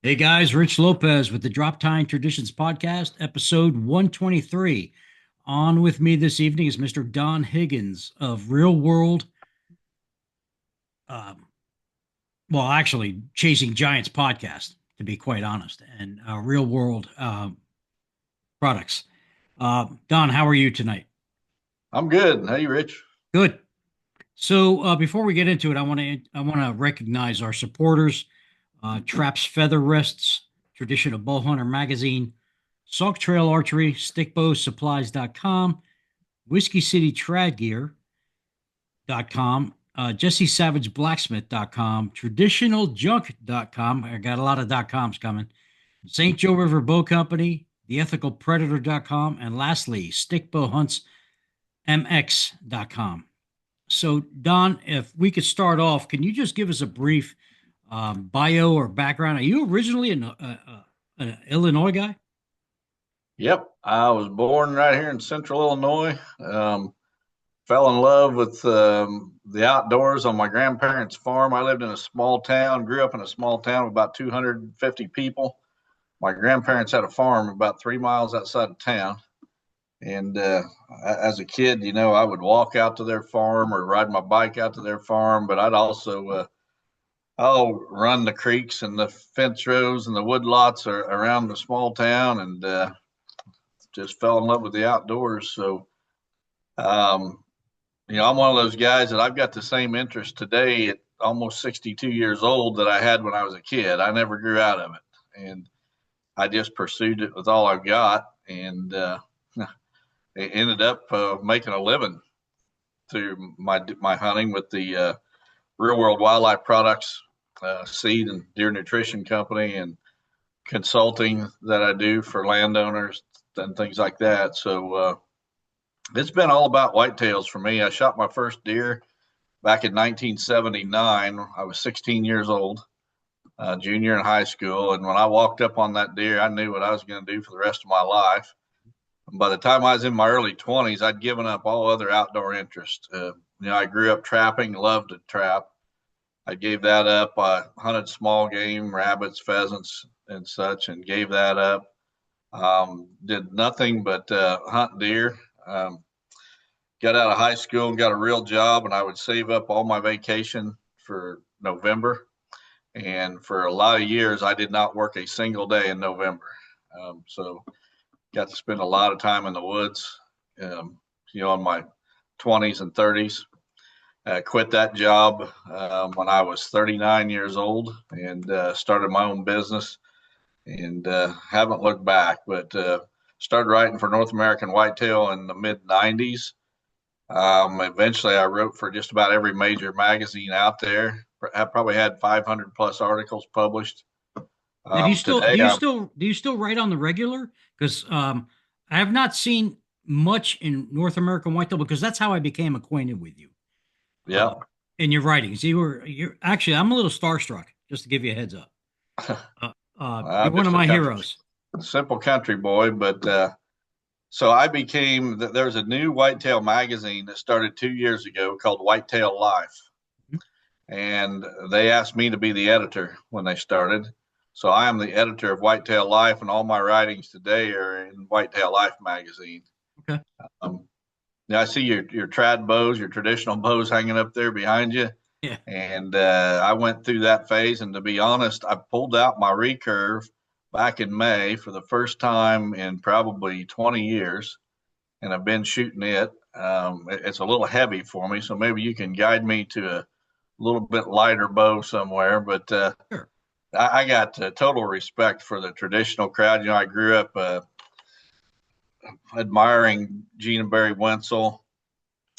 Hey guys, Rich Lopez with the Droptine Traditions Podcast, episode 123. On with me this evening is Mr. Don Higgins of Real World, um, well, actually, Chasing Giants podcast, to be quite honest, and Real World products. Don, how are you tonight? I'm good. Hey, Rich. Good. So before we get into it, I want to recognize our supporters: Traps Feather Rests, Traditional Bowhunter Magazine, Salk Trail Archery, StickbowSupplies.com, Whiskey City Trad Gear.com, Jesse Savage Blacksmith.com, TraditionalJunk.com. I got a lot of .coms coming. St. Joe River Bow Company, TheEthicalPredator.com, and lastly, StickbowHuntsMX.com. So, Don, if we could start off, can you just give us a brief bio or background? Are you originally an Illinois guy? Yep, I was born right here in Central Illinois. Fell in love with the outdoors on my grandparents' farm. I lived in a small town, grew up in a small town of about 250 people. My grandparents had a farm about 3 miles outside of town. And as a kid, I would walk out to their farm or ride my bike out to their farm, but I'd also I'll run the creeks and the fence rows and the wood lots around the small town, and just fell in love with the outdoors. So, um, I'm one of those guys that I've got the same interest today at almost 62 years old that I had when I was a kid. I never grew out of it, and I just pursued it with all I've got, and it ended up making a living through my hunting with the Real World Wildlife Products seed and deer nutrition company, and consulting that I do for landowners and things like that. So it's been all about whitetails for me. I shot my first deer back in 1979. I was 16 years old, junior in high school. And when I walked up on that deer, I knew what I was going to do for the rest of my life. By the time I was in my early 20s, I'd given up all other outdoor interest. I grew up trapping, loved to trap. I gave that up. I hunted small game, rabbits, pheasants, and such, and gave that up. Did nothing but hunt deer. Got out of high school and got a real job, and I would save up all my vacation for November. And for a lot of years, I did not work a single day in November. So got to spend a lot of time in the woods, in my 20s and 30s. Quit that job when I was 39 years old, and started my own business, and haven't looked back. But started writing for North American Whitetail in the mid 90s. Eventually, I wrote for just about every major magazine out there. I probably had 500 plus articles published. Now, do you still do Today, you I'm still do you still write on the regular? Because I have not seen much in North American Whitetail because that's how I became acquainted with you. Yeah. In your writings. You're actually, I'm a little starstruck, just to give you a heads up. You're I'm one of just a my country, heroes. simple country boy, but so I became. There's a new Whitetail magazine that started 2 years ago called Whitetail Life, and they asked me to be the editor when they started. So I am the editor of Whitetail Life, and all my writings today are in Whitetail Life magazine. Okay. Um, Now I see your trad bows, your traditional bows hanging up there behind you. Yeah. And I went through that phase. And to be honest, I pulled out my recurve back in May for the first time in probably 20 years. And I've been shooting it. It's a little heavy for me. So maybe you can guide me to a little bit lighter bow somewhere. But Sure. I got total respect for the traditional crowd. I grew up admiring Gene and Barry Wenzel.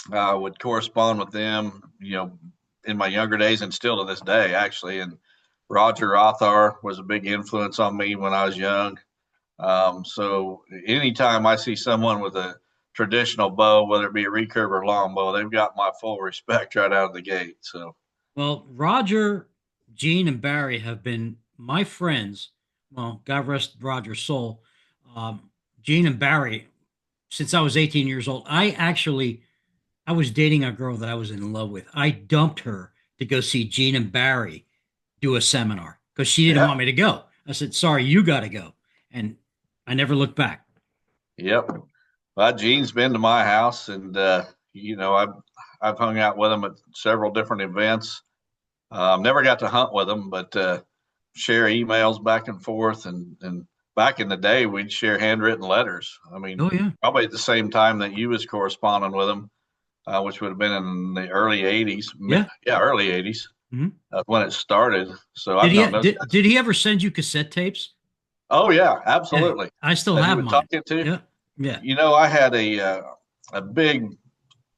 Would correspond with them, in my younger days and still to this day, actually. And Roger Rothar was a big influence on me when I was young. So anytime I see someone with a traditional bow, whether it be a recurve or longbow, they've got my full respect right out of the gate. So, Well, Roger, Gene, and Barry have been my friends. Well, God rest Roger's soul. Um, Gene and Barry, since I was 18 years old, I was dating a girl that I was in love with. I dumped her to go see Gene and Barry do a seminar because she didn't yeah, want me to go. I said, sorry, you got to go. And I never looked back. Yep. Well, Gene's been to my house, and I've hung out with him at several different events. Never got to hunt with him, but share emails back and forth. And back in the day, we'd share handwritten letters. I mean, Oh, yeah. probably at the same time that you was corresponding with him, which would have been in the early '80s. Yeah. Yeah, early '80s. Hmm. That's when it started. So Did I've he known those did, guys. did he ever send you cassette tapes? Oh yeah, Yeah, absolutely. I still That he have would mine. talk into. Yeah. Yeah. I had a big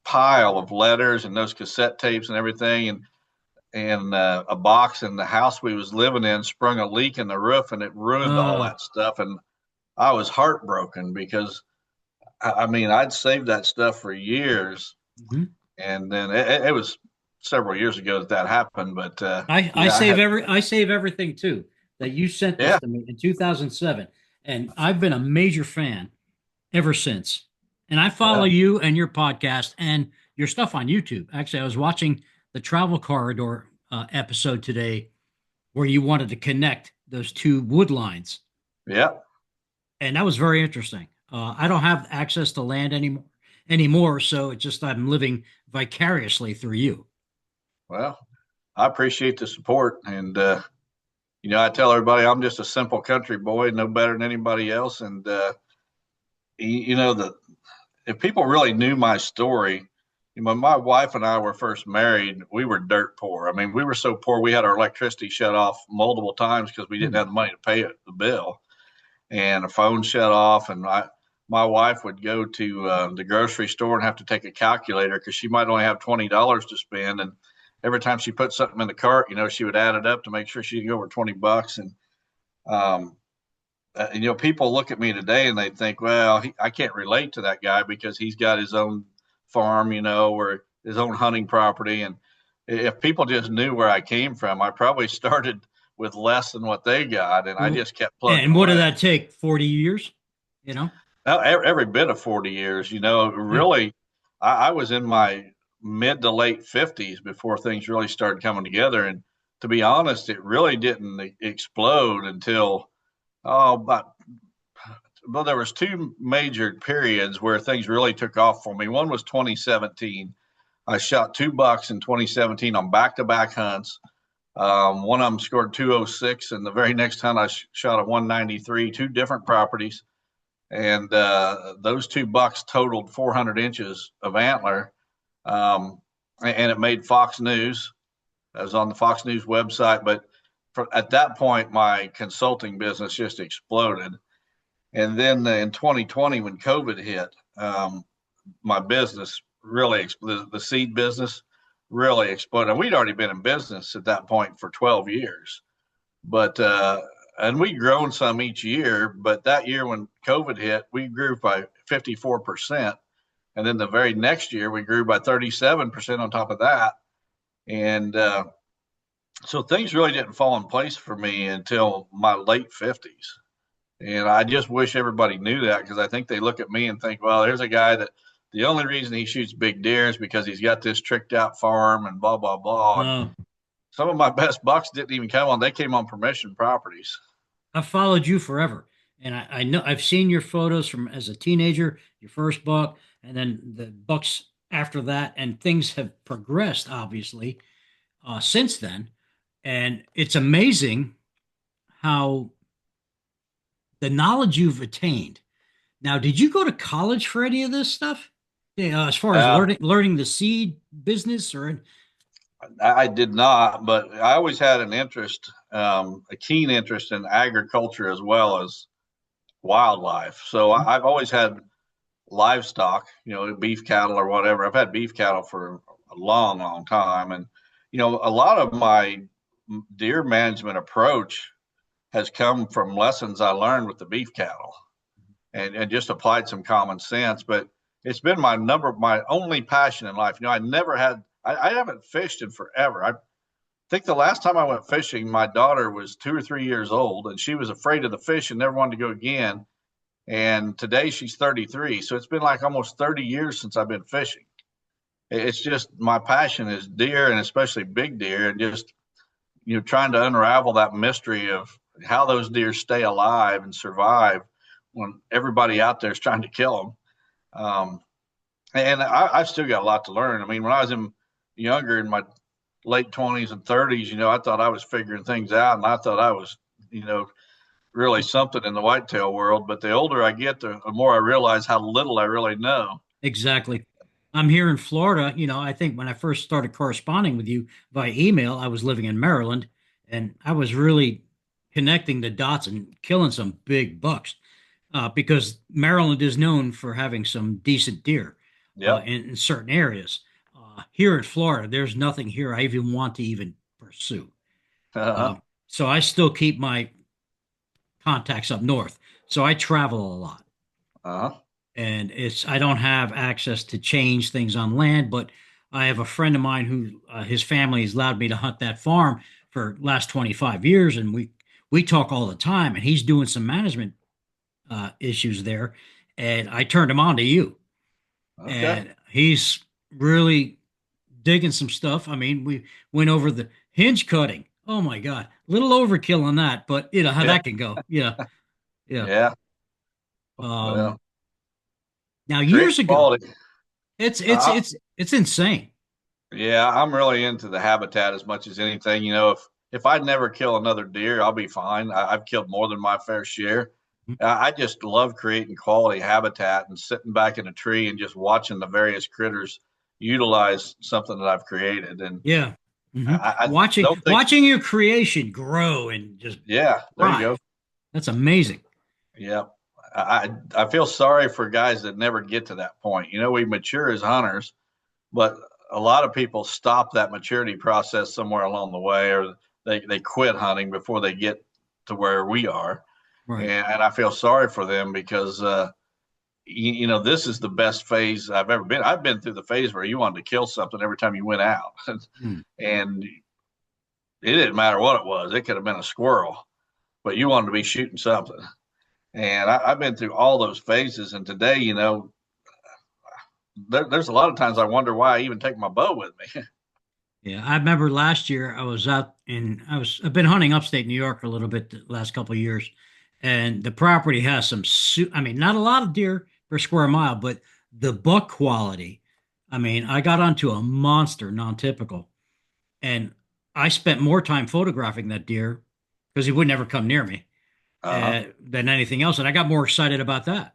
pile of letters and those cassette tapes and everything, and a box in the house we was living in sprung a leak in the roof, and it ruined all Uh, that stuff. And I was heartbroken because I mean I'd saved that stuff for years, mhm. and then it was several years ago that happened. But I yeah, save I save everything too that you sent this yeah, to me in 2007, and I've been a major fan ever since. And I follow well, you and your podcast and your stuff on YouTube. Actually, I was watching the Travel Corridor episode today where you wanted to connect those two wood lines, yeah. and that was very interesting. I don't have access to land anymore, so it's just I'm living vicariously through you. Well, I appreciate the support, and I tell everybody I'm just a simple country boy, no better than anybody else. And the if people really knew my story, when my wife and I were first married, we were dirt poor. I mean, we were so poor we had our electricity shut off multiple times because we didn't Hmm. have the money to pay the bill, and the phone shut off. And my wife would go to the grocery store and have to take a calculator because she might only have $20 to spend. And every time she put something in the cart, she would add it up to make sure she didn't go over $20. Um, people look at me today and they think, well, I can't relate to that guy because he's got his own farm, or his own hunting property. And if people just knew where I came from, I probably started with less than what they got, and I Well, just kept plugging and what did away. that take? 40 years? You know? Now, every bit of 40 years, Yeah. really, I was in my mid to late 50s before things really started coming together. And to be honest, it really didn't explode until, about well, there was two major periods where things really took off for me. One was 2017. I shot two bucks in 2017 on back-to-back hunts. One of them scored 206, and the very next hunt I shot a 193, two different properties, and those two bucks totaled 400 inches of antler, and it made Fox News. I was on the Fox News website, but at that point, my consulting business just exploded. And then in 2020, when COVID hit, my business really the seed business really exploded. And we'd already been in business at that point for 12 years, but and we'd grown some each year. But that year when COVID hit, we grew by 54%. And then the very next year, we grew by 37% on top of that. And so things really didn't fall in place for me until my late 50s. And I just wish everybody knew that because I think they look at me and think, well, there's a guy that the only reason he shoots big deer is because he's got this tricked out farm and blah, blah, blah. And Uh, some of my best bucks didn't even come on, they came on permission properties. I've followed you forever. And I know I've seen your photos from as a teenager, your first buck, and then the bucks after that. And things have progressed, obviously, since then. And it's amazing how the knowledge you've attained. Now, did you go to college for any of this stuff? Yeah, as far as Uh, learning the seed business or I did not, but I always had an interest, a keen interest in agriculture as well as wildlife. So I've always had livestock, beef cattle or whatever. I've had beef cattle for a long, long time. And, a lot of my deer management approach has come from lessons I learned with the beef cattle and just applied some common sense. But it's been my only passion in life. I never had, I haven't fished in forever. I think the last time I went fishing, my daughter was 2 or 3 years old and she was afraid of the fish and never wanted to go again. And today she's 33. So it's been like almost 30 years since I've been fishing. It's just my passion is deer and especially big deer and just, trying to unravel that mystery of how those deer stay alive and survive when everybody out there is trying to kill them. And I've still got a lot to learn. I mean, when I was younger in my late 20s and 30s, I thought I was figuring things out, and I thought I was, you know, really something in the whitetail world. But the older I get, the more I realize how little I really know. Exactly. I'm here in Florida. I think when I first started corresponding with you by email, I was living in Maryland, and I was really connecting the dots and killing some big bucks, because Maryland is known for having some decent deer Yep. in certain areas. Here in Florida, there's nothing here I even want to even pursue. Uh-huh. So I still keep my contacts up north. So I travel a lot, Uh-huh. and I don't have access to change things on land, but I have a friend of mine who his family has allowed me to hunt that farm for last 25 years, and we talk all the time, and he's doing some management issues there, and I turned him on to you, Okay. and he's really digging some stuff. I mean, we went over the hinge cutting. Oh my God, little overkill on that, but you know how Yeah. that can go. Yeah, yeah. Yeah. Um, Well, Now create years ago, quality. it's it's Uh, it's it's insane. yeah, I'm really into the habitat as much as anything. If I'd never kill another deer, I'll be fine. I've killed more than my fair share. I just love creating quality habitat and sitting back in a tree and just watching the various critters utilize something that I've created. And Yeah. Hmm. I Watching don't think, watching your creation grow and just yeah, there you thrive. go. That's amazing. Yeah. I feel sorry for guys that never get to that point. We mature as hunters, but a lot of people stop that maturity process somewhere along the way, or they quit hunting before they get to where we are. Right. And I feel sorry for them because, this is the best phase I've ever been. I've been through the phase where you wanted to kill something every time you went out. Mm. And it didn't matter what it was. It could have been a squirrel, but you wanted to be shooting something. And I've been through all those phases. And today, there's a lot of times I wonder why I even take my bow with me. Yeah, I remember last year I've been hunting upstate New York a little bit the last couple of years, and the property has I mean, not a lot of deer per square mile, but the buck quality. I mean, I got onto a monster non-typical, and I spent more time photographing that deer because he would never come near me Uh-huh. than anything else, and I got more excited about that.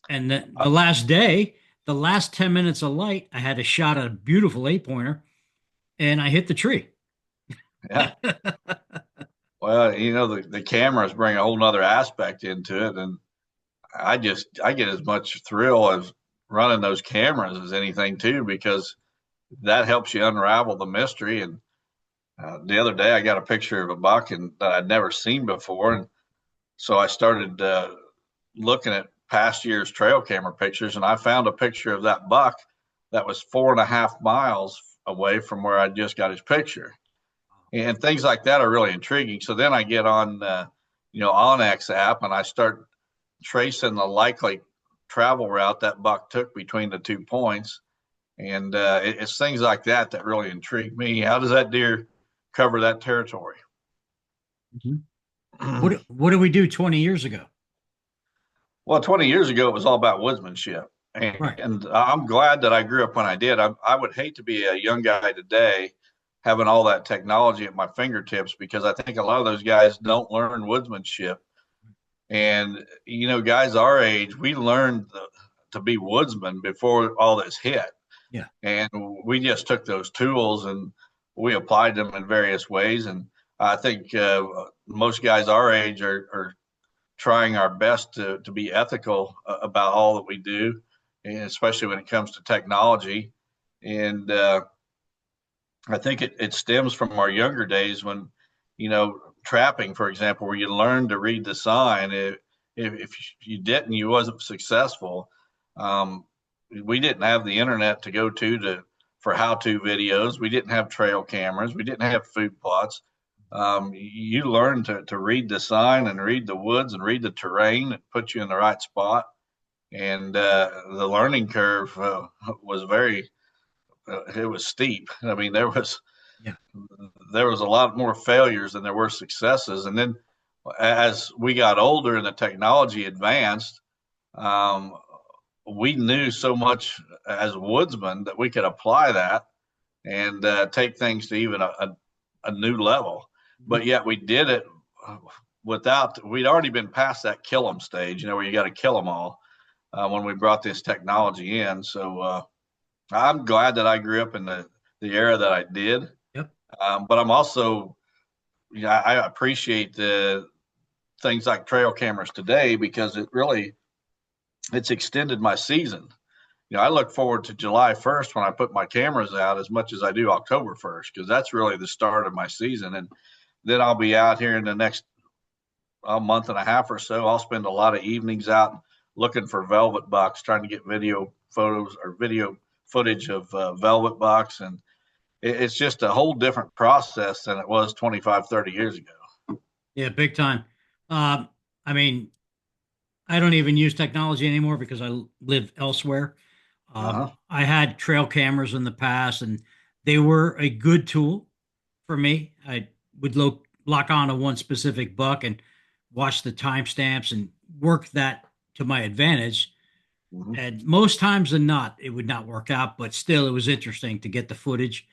And Uh, the last day, the last 10 minutes of light, I had a shot at a beautiful 8 pointer, and I hit the tree. yeah. Well, the cameras bring a whole nother aspect into it. And I get as much thrill as running those cameras as anything too, because that helps you unravel the mystery. And the other day I got a picture of a buck that I'd never seen before. And so I started looking at past year's trail camera pictures, and I found a picture of that buck that was 4.5 miles away from where I just got his picture. And things like that are really intriguing. So then I get on, Onyx app, and I start tracing the likely travel route that buck took between the 2 points. And it's things like that that really intrigue me. How does that deer cover that territory? Mhm. Well, What did we do 20 years ago? 20 years ago, it was all about woodsmanship. Right. And I'm glad that I grew up when I did. I would hate to be a young guy today having all that technology at my fingertips, because I think a lot of those guys don't learn woodsmanship. And, guys our age, we learned to be woodsmen before all this hit. Yeah. And we just took those tools and we applied them in various ways. And I think most guys our age are trying our best to be ethical about all that we do, and especially when it comes to technology. And I think it stems from our younger days when, trapping, for example, where you learn to read the sign. If you didn't, you wasn't successful. Um, we didn't have the internet to go to for how-to videos. We didn't have trail cameras. We didn't have food plots. You learn to read the sign and read the woods and read the terrain and put you in the right spot. And the learning curve was it was steep. I mean, Yeah. there was a lot more failures than there were successes. And then as we got older and the technology advanced, um, we knew so much as woodsmen that we could apply that and take things to even a new level. But yet we did it without, we'd already been past that kill them stage, where you got to kill them all when we brought this technology in. So I'm glad that I grew up in the era that I did. Yep. But I'm also, I appreciate the things like trail cameras today because it's extended my season. I look forward to July 1st when I put my cameras out as much as I do October 1st, because that's really the start of my season. And then I'll be out here in the next a month and a half or so. I'll spend a lot of evenings out looking for velvet bucks, trying to get video photos or video footage of velvet bucks. And it's just a whole different process than it was 25, 30 years ago. Yeah, big time. I mean, I don't even use technology anymore because I live elsewhere. Uh-huh. I had trail cameras in the past, and they were a good tool for me. I would lock on to one specific buck and watch the timestamps and work that to my advantage. Mm-hmm. And most times than not, it would not work out, but still, it was interesting to get the footage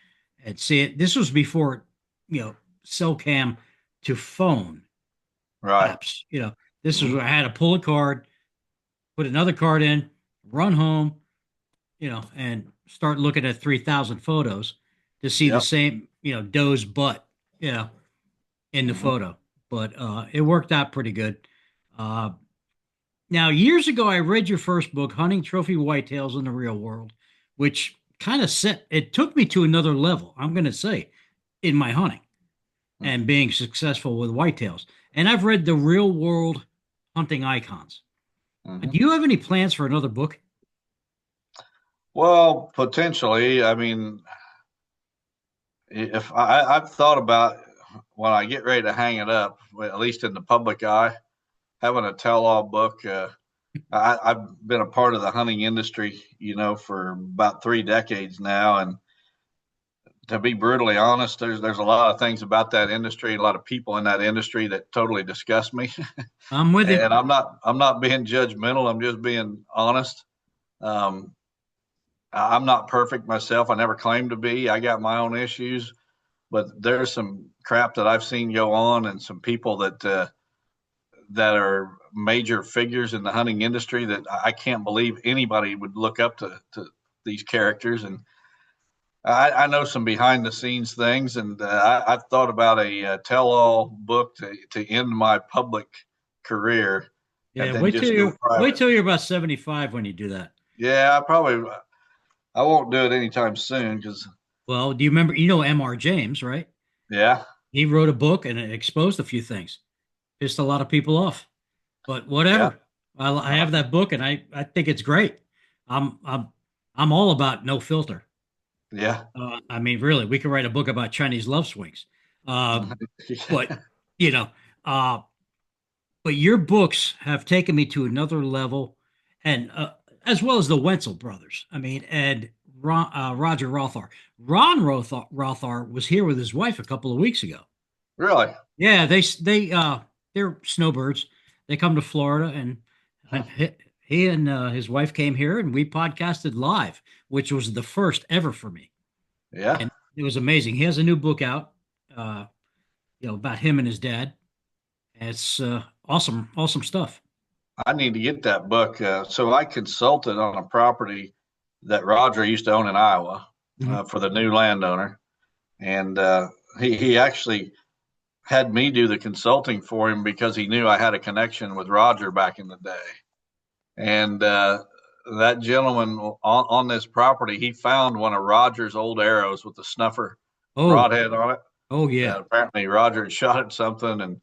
and see it. This was before, cell cam to phone Right. apps. This was Mm-hmm. where I had to pull a card, put another card in, run home, and start looking at 3,000 photos to see the Yep. same, doe's butt, in the Mm-hmm. photo. But it worked out pretty good. Uh, Now, years ago, I read your first book, Hunting Trophy Whitetails in the Real World, which kind of it took me to another level, I'm going to say, in my hunting and being successful with whitetails. And I've read the Real World Hunting Icons. Mm-hmm. Do you have any plans for another book? Well, potentially. I mean, if I've thought about when I get ready to hang it up, at least in the public eye, having a tell-all book. I've been a part of the hunting industry, for about 3 decades now, and to be brutally honest, there's a lot of things about that industry, a lot of people in that industry that totally disgust me. I'm with you. And I'm not being judgmental. I'm just being honest. Um, I'm not perfect myself. I never claimed to be. I got my own issues, but there's some crap that I've seen go on, and some people that are major figures in the hunting industry that I can't believe anybody would look up to these characters. And I know some behind the scenes things, and I've thought about a tell-all book to end my public career and Yeah, then just go wait private. till you're about 75 when you do that. Yeah, I won't do it anytime soon because Well, do you remember, M.R. James, right? yeah, He wrote a book and it exposed a few things, pissed a lot of people off. But yeah, whatever. I have that book and I think it's great. I'm I'm I'm all about no filter. yeah, I mean, really, we could write a book about Chinese love swings. Uh, but you know, uh, but your books have taken me to another level, and as well as the Wenzel brothers. I mean, and Roger Rothar. Ron Rothar was here with his wife a couple of weeks ago. really. Yeah, they're snowbirds. They come to Florida, and he and his wife came here, and we podcasted live, which was the first ever for me, Yeah, and it was amazing. He has a new book out, uh, about him and his dad. And it's awesome, awesome stuff. I need to get that book. So I consulted on a property that Roger used to own in Iowa Mhm. for the new landowner, and he actually had me do the consulting for him because he knew I had a connection with Roger back in the day. And that gentleman on this property, he found one of Roger's old arrows with the snuffer Oh, broadhead on it. oh yeah. Apparently, Roger had shot at something and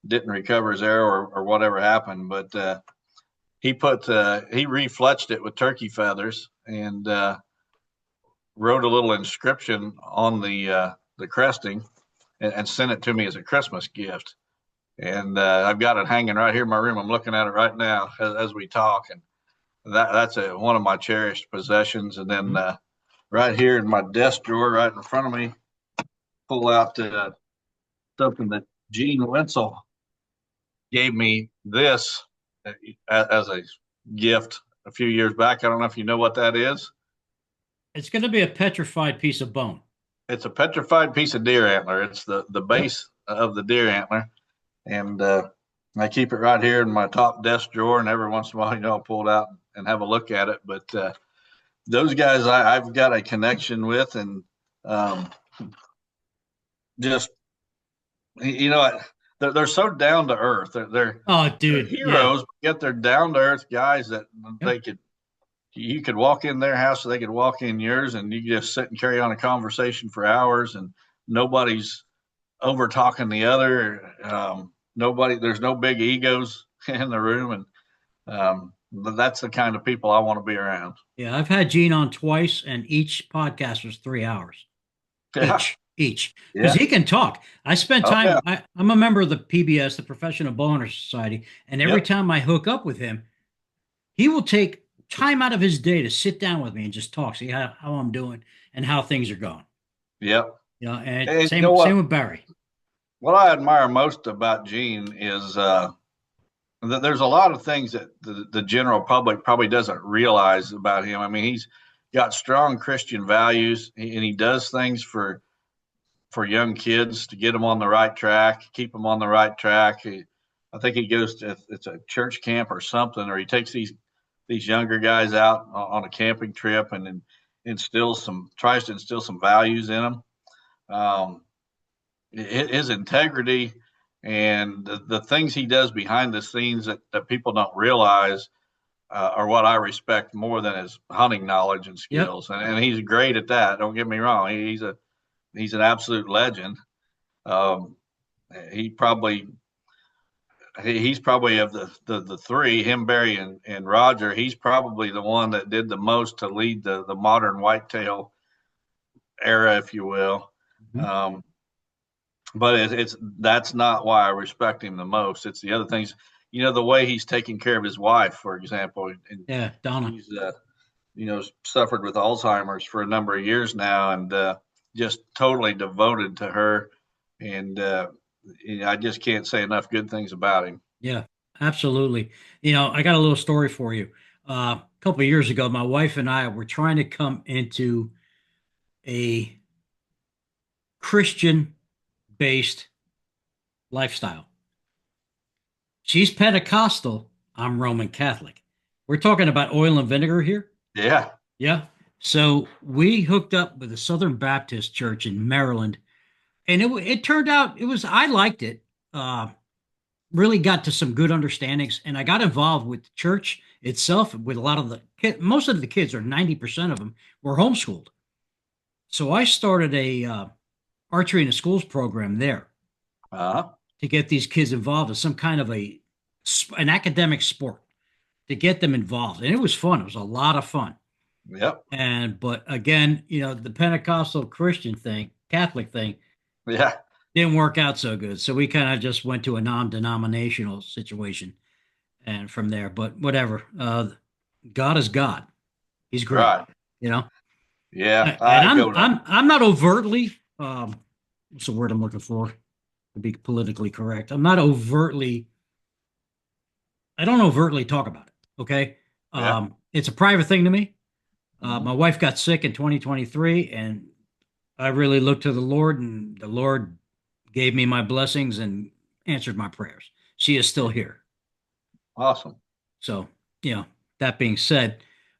didn't recover his arrow, or whatever happened. But he refletched it with turkey feathers and wrote a little inscription on the cresting, and sent it to me as a Christmas gift. And I've got it hanging right here in my room. I'm looking at it right now as we talk, and that's one of my cherished possessions. And then Mhm. right here in my desk drawer, right in front of me, pull out something that Gene Wenzel gave me this as a gift a few years back. I don't know if you know what that is. It's going to be a petrified piece of bone. It's a petrified piece of deer antler. It's the Yep. base of the deer antler, and I keep it right here in my top desk drawer. And every once in a while, I'll pull it out and have a look at it. But those guys, I've got a connection with, and um, just they're so down to earth. Oh, They're dude. Yeah. heroes, yet they're down to earth guys that Yep. they could you could walk in their house, so they could walk in yours, and you could just sit and carry on a conversation for hours, and nobody's over talking the other. There's no big egos in the room, and that's the kind of people I want to be around. Yeah. I've had Gene on twice, and each podcast was 3 hours Yeah, each, because yeah, he can talk. I spent oh time, yeah, I'm a member of the PBS, the Professional Bowhunter Society, and every yep, time I hook up with him, he will take time out of his day to sit down with me and just talk, see how I'm doing and how things are going. yep. And And you know same what? with Barry. What I admire most about Gene is that there's a lot of things that the general public probably doesn't realize about him. I mean, he's got strong Christian values, and he does things for young kids to get them on the right track, keep them on the right track. I think he goes to it's a church camp or something, or he takes these younger guys out on a camping trip and then tries to instill some values in them. Um, his integrity and the things he does behind the scenes that people don't realize are what I respect more than his hunting knowledge and Yep. skills. And he's great at that. Don't get me wrong. He's an absolute legend. Um, he probably he's probably of the three, him, Barry, and Roger. He's probably the one that did the most to lead the modern whitetail era, if you will. Mhm. Um, but it's that's not why I respect him the most. It's the other things, the way he's taking care of his wife, for example, and Yeah, Donna. she's suffered with Alzheimer's for a number of years now, and just totally devoted to her. And I just can't say enough good things about him. Yeah, absolutely. I got a little story for you. A couple of years ago, my wife and I were trying to come into a Christian based lifestyle. She's Pentecostal. I'm Roman Catholic. We're talking about oil and vinegar here. Yeah, Yeah. So we hooked up with a Southern Baptist church in Maryland, and it turned out I liked it. Really got to some good understandings, and I got involved with the church itself. With a lot of the most of the kids, or 90% of them, were homeschooled. So I started a archery in the schools program there uh, to get these kids involved in some kind of an academic sport to get them involved, and it was fun. It was a lot of fun. yep, But again, the Pentecostal Christian thing, Catholic thing, yeah, didn't work out so good. So we kind of just went to a non-denominational situation, and from there. But whatever, God is God. He's great, right, you know. yeah. And I go to I'm not overtly what's the word I'm looking for to be politically correct. I don't overtly talk about it. Okay, yeah, it's a private thing to me. mhm, My wife got sick in 2023, and I really looked to the Lord, and the Lord gave me my blessings and answered my prayers. She is still here. awesome. So, that being said,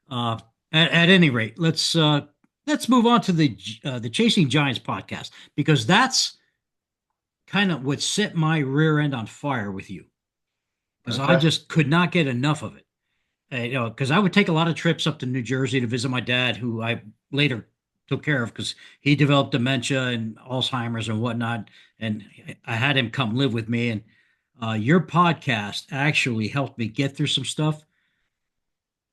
uh, at any rate, let's move on to the Chasing Giants podcast, because that's kind of what set my rear end on fire with you, because I Okay, just could not get enough of it. Because I would take a lot of trips up to New Jersey to visit my dad, who I later took care of because he developed dementia and Alzheimer's and whatnot. And I had him come live with me. And your podcast actually helped me get through some stuff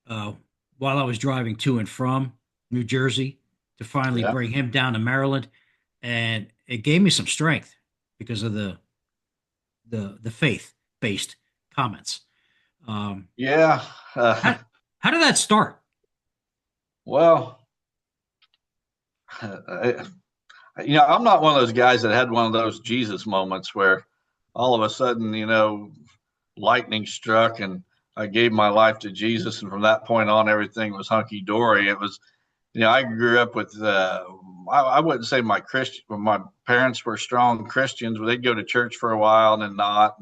uh, while I was driving to and from New Jersey to finally yeah, bring him down to Maryland. And it gave me some strength because of the faith based comments. Um, yeah. how, how did that start? Well, I'm not one of those guys that had one of those Jesus moments where all of a sudden, lightning struck and I gave my life to Jesus. And from that point on, everything was hunky dory. It was, I grew up with, I wouldn't say my parents were strong Christians, but they'd go to church for a while and then not.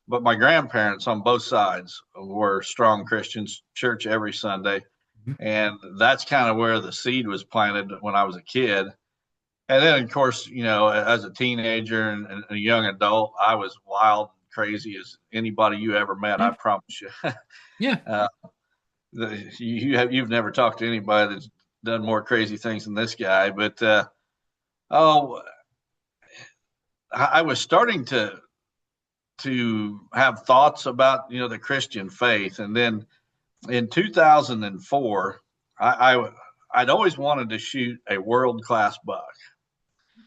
But my grandparents on both sides were strong Christians, church every Sunday. Mhm. And that's kind of where the seed was planted when I was a kid. And then, of course, as a teenager and a young adult, I was wild and crazy as anybody you ever met. I Yeah. promise you. Yeah. uh, you've never talked to anybody that's done more crazy things than this guy. But oh, I was starting to have thoughts about the Christian faith, and then in 2004, I'd always wanted to shoot a world class buck,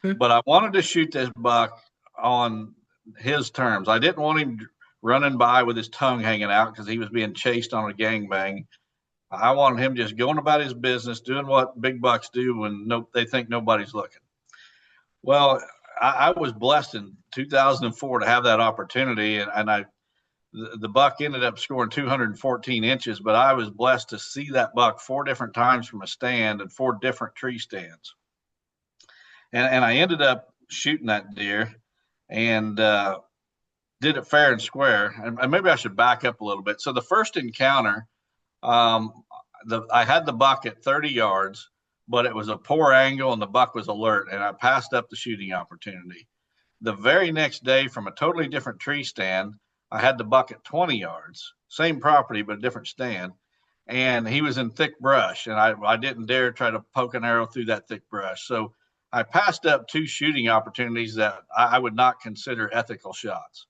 Okay. but I wanted to shoot this buck on his terms. I didn't want him running by with his tongue hanging out because he was being chased on a gangbang. I wanted him just going about his business, doing what big bucks do when they think nobody's looking. Well, I was blessed in 2004 to have that opportunity, and the buck ended up scoring 214 inches, but I was blessed to see that buck 4 different times from a stand and 4 different tree stands. And I ended up shooting that deer and did it fair and square. And maybe I should back up a little bit. So the first encounter, I had the buck at 30 yards, but it was a poor angle and the buck was alert, and I passed up the shooting opportunity. The very next day, from a totally different tree stand, I had the buck at 20 yards, same property, but a different stand. And he was in thick brush, and I didn't dare try to poke an arrow through that thick brush. So I passed up 2 shooting opportunities that I would not consider ethical shots.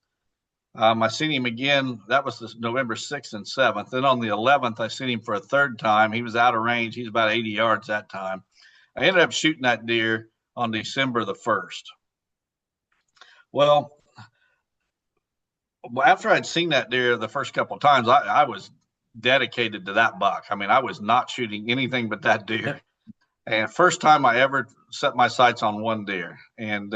I seen him again. That was the November 6th and 7th. Then on the 11th, I seen him for a third time. He was out of range. He was about 80 yards that time. I ended up shooting that deer on December the 1st. Well, after I'd seen that deer the first couple of times, I was dedicated to that buck. I mean, I was not shooting anything but that deer. And first time I ever set my sights on one deer. And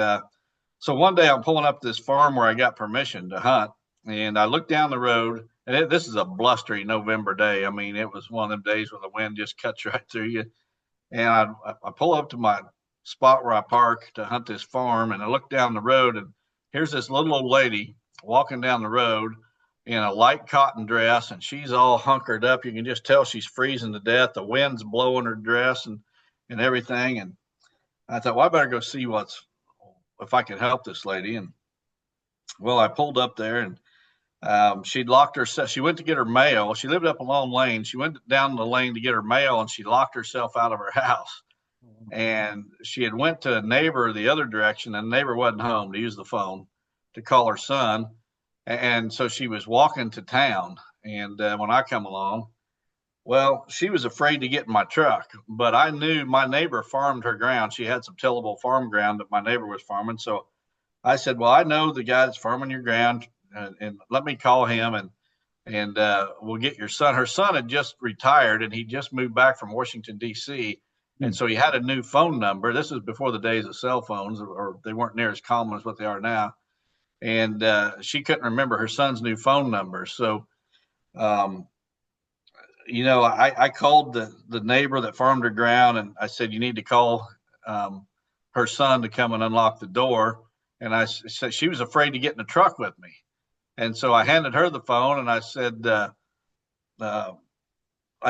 so one day I'm pulling up this farm where I got permission to hunt, and I look down the road, and this is a blustery November day. I mean, it was one of them days where the wind just cuts right through you. And I pull up to my spot where I park to hunt this farm, and I look down the road, and here's this little old lady walking down the road in a light cotton dress, and she's all hunkered up. You can just tell she's freezing to death. The wind's blowing her dress and everything. And I thought, well, I better go see if I could help this lady. And well, I pulled up there, and she'd locked herself. She went to get her mail. She lived up a long lane. She went down the lane to get her mail, and she locked herself out of her house. And she had went to a neighbor the other direction, and the neighbor wasn't home to use the phone to call her son. And so she was walking to town. And when I come along, well, she was afraid to get in my truck, but I knew my neighbor farmed her ground. She had some tillable farm ground that my neighbor was farming. So I said, well, I know the guy that's farming your ground, and let me call him, and we'll get your son. Her son had just retired, and he just moved back from Washington, D.C., and so he had a new phone number. This was before the days of cell phones, or they weren't near as common as what they are now. And she couldn't remember her son's new phone number. So, I called the neighbor that farmed her ground, and I said, you need to call her son to come and unlock the door. And I said, she was afraid to get in the truck with me. And so I handed her the phone, and I said, I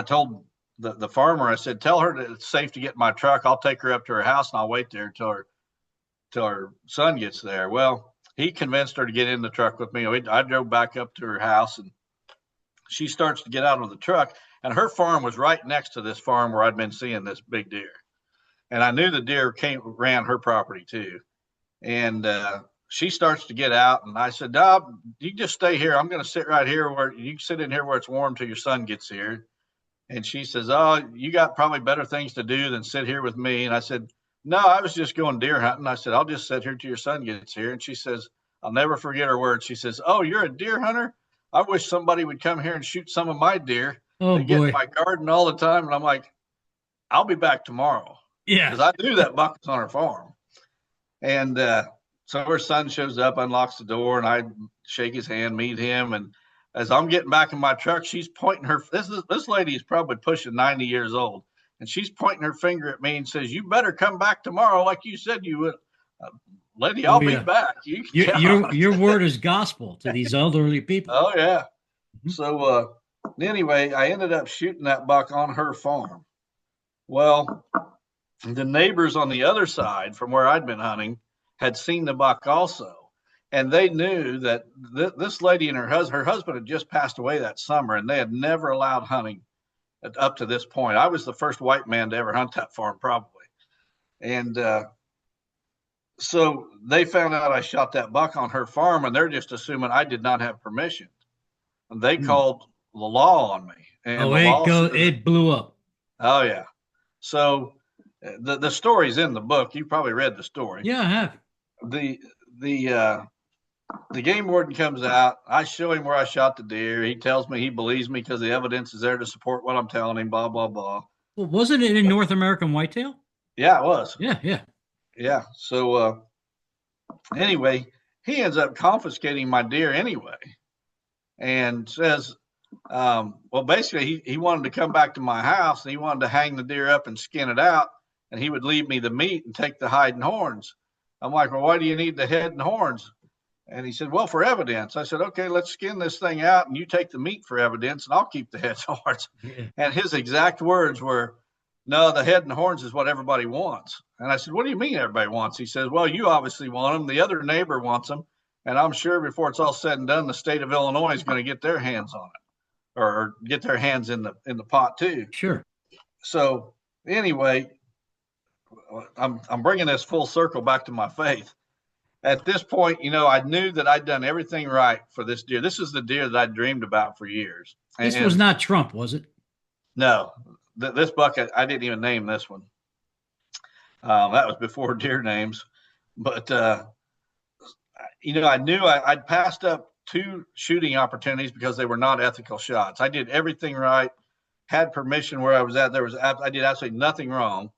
told the farmer, I said, tell her that it's safe to get in my truck. I'll take her up to her house, and I'll wait there till her son gets there. Well, he convinced her to get in the truck with me. I drove back up to her house, and she starts to get out of the truck, and her farm was right next to this farm where I'd been seeing this big deer. And I knew the deer ran her property too. And she starts to get out, and I said, no, you just stay here. I'm going to sit right here where you can sit in here where it's warm till your son gets here. And she says, oh, you got probably better things to do than sit here with me. And I said, no, I was just going deer hunting. I said, I'll just sit here till your son gets here. And she says, I'll never forget her words. She says, oh, you're a deer hunter? I wish somebody would come here and shoot some of my deer. Oh, They get boy. in my garden all the time. And I'm like, I'll be back tomorrow. Yeah. Because I knew that buck was on her farm. And So her son shows up, unlocks the door, and I shake his hand, meet him, and as I'm getting back in my truck, she's pointing her. This lady is probably pushing 90 years old, and she's pointing her finger at me and says, "You better come back tomorrow, like you said you would." Uh, Lady, Oh I'll be yeah. back. You Your can count. your word is gospel to these elderly people. Oh yeah. Mhm. So anyway, I ended up shooting that buck on her farm. Well, the neighbors on the other side from where I'd been hunting had seen the buck also. And they knew that this lady and her husband had just passed away that summer, and they had never allowed hunting up to this point. I was the first white man to ever hunt that farm, probably. And so they found out I shot that buck on her farm, and they're just assuming I did not have permission. And they Mm. called the law on me, and Oh, the it law go. says, It blew up. "Oh yeah." So the story's in the book. You probably read the story. Yeah, I have. The the uh, the game warden comes out. I show him where I shot the deer. He tells me he believes me because the evidence is there to support what I'm telling him. Blah blah blah. Well, wasn't it in North American Whitetail? Yeah, it was. Yeah, yeah. Yeah. So anyway, he ends up confiscating my deer anyway, and says, well, basically he wanted to come back to my house and he wanted to hang the deer up and skin it out, and he would leave me the meat and take the hide and horns. I'm like, well, why do you need the head and horns? And he said, well, for evidence. I said, okay, let's skin this thing out and you take the meat for evidence and I'll keep the heads and horns. Yeah. And his exact words were, no, the head and horns is what everybody wants. And I said, what do you mean everybody wants? He says, well, you obviously want them. The other neighbor wants them. And I'm sure before it's all said and done, the state of Illinois is going to get their hands on it, or get their hands in the pot too. Sure. So anyway, I'm bringing this full circle back to my faith. At this point, I knew that I'd done everything right for this deer. This is the deer that I dreamed about for years. This was not Trump, was it? No, this buck, I didn't even name this one. That was before deer names. But, I knew I'd passed up 2 shooting opportunities because they were not ethical shots. I did everything right, had permission where I was at. I did absolutely nothing wrong.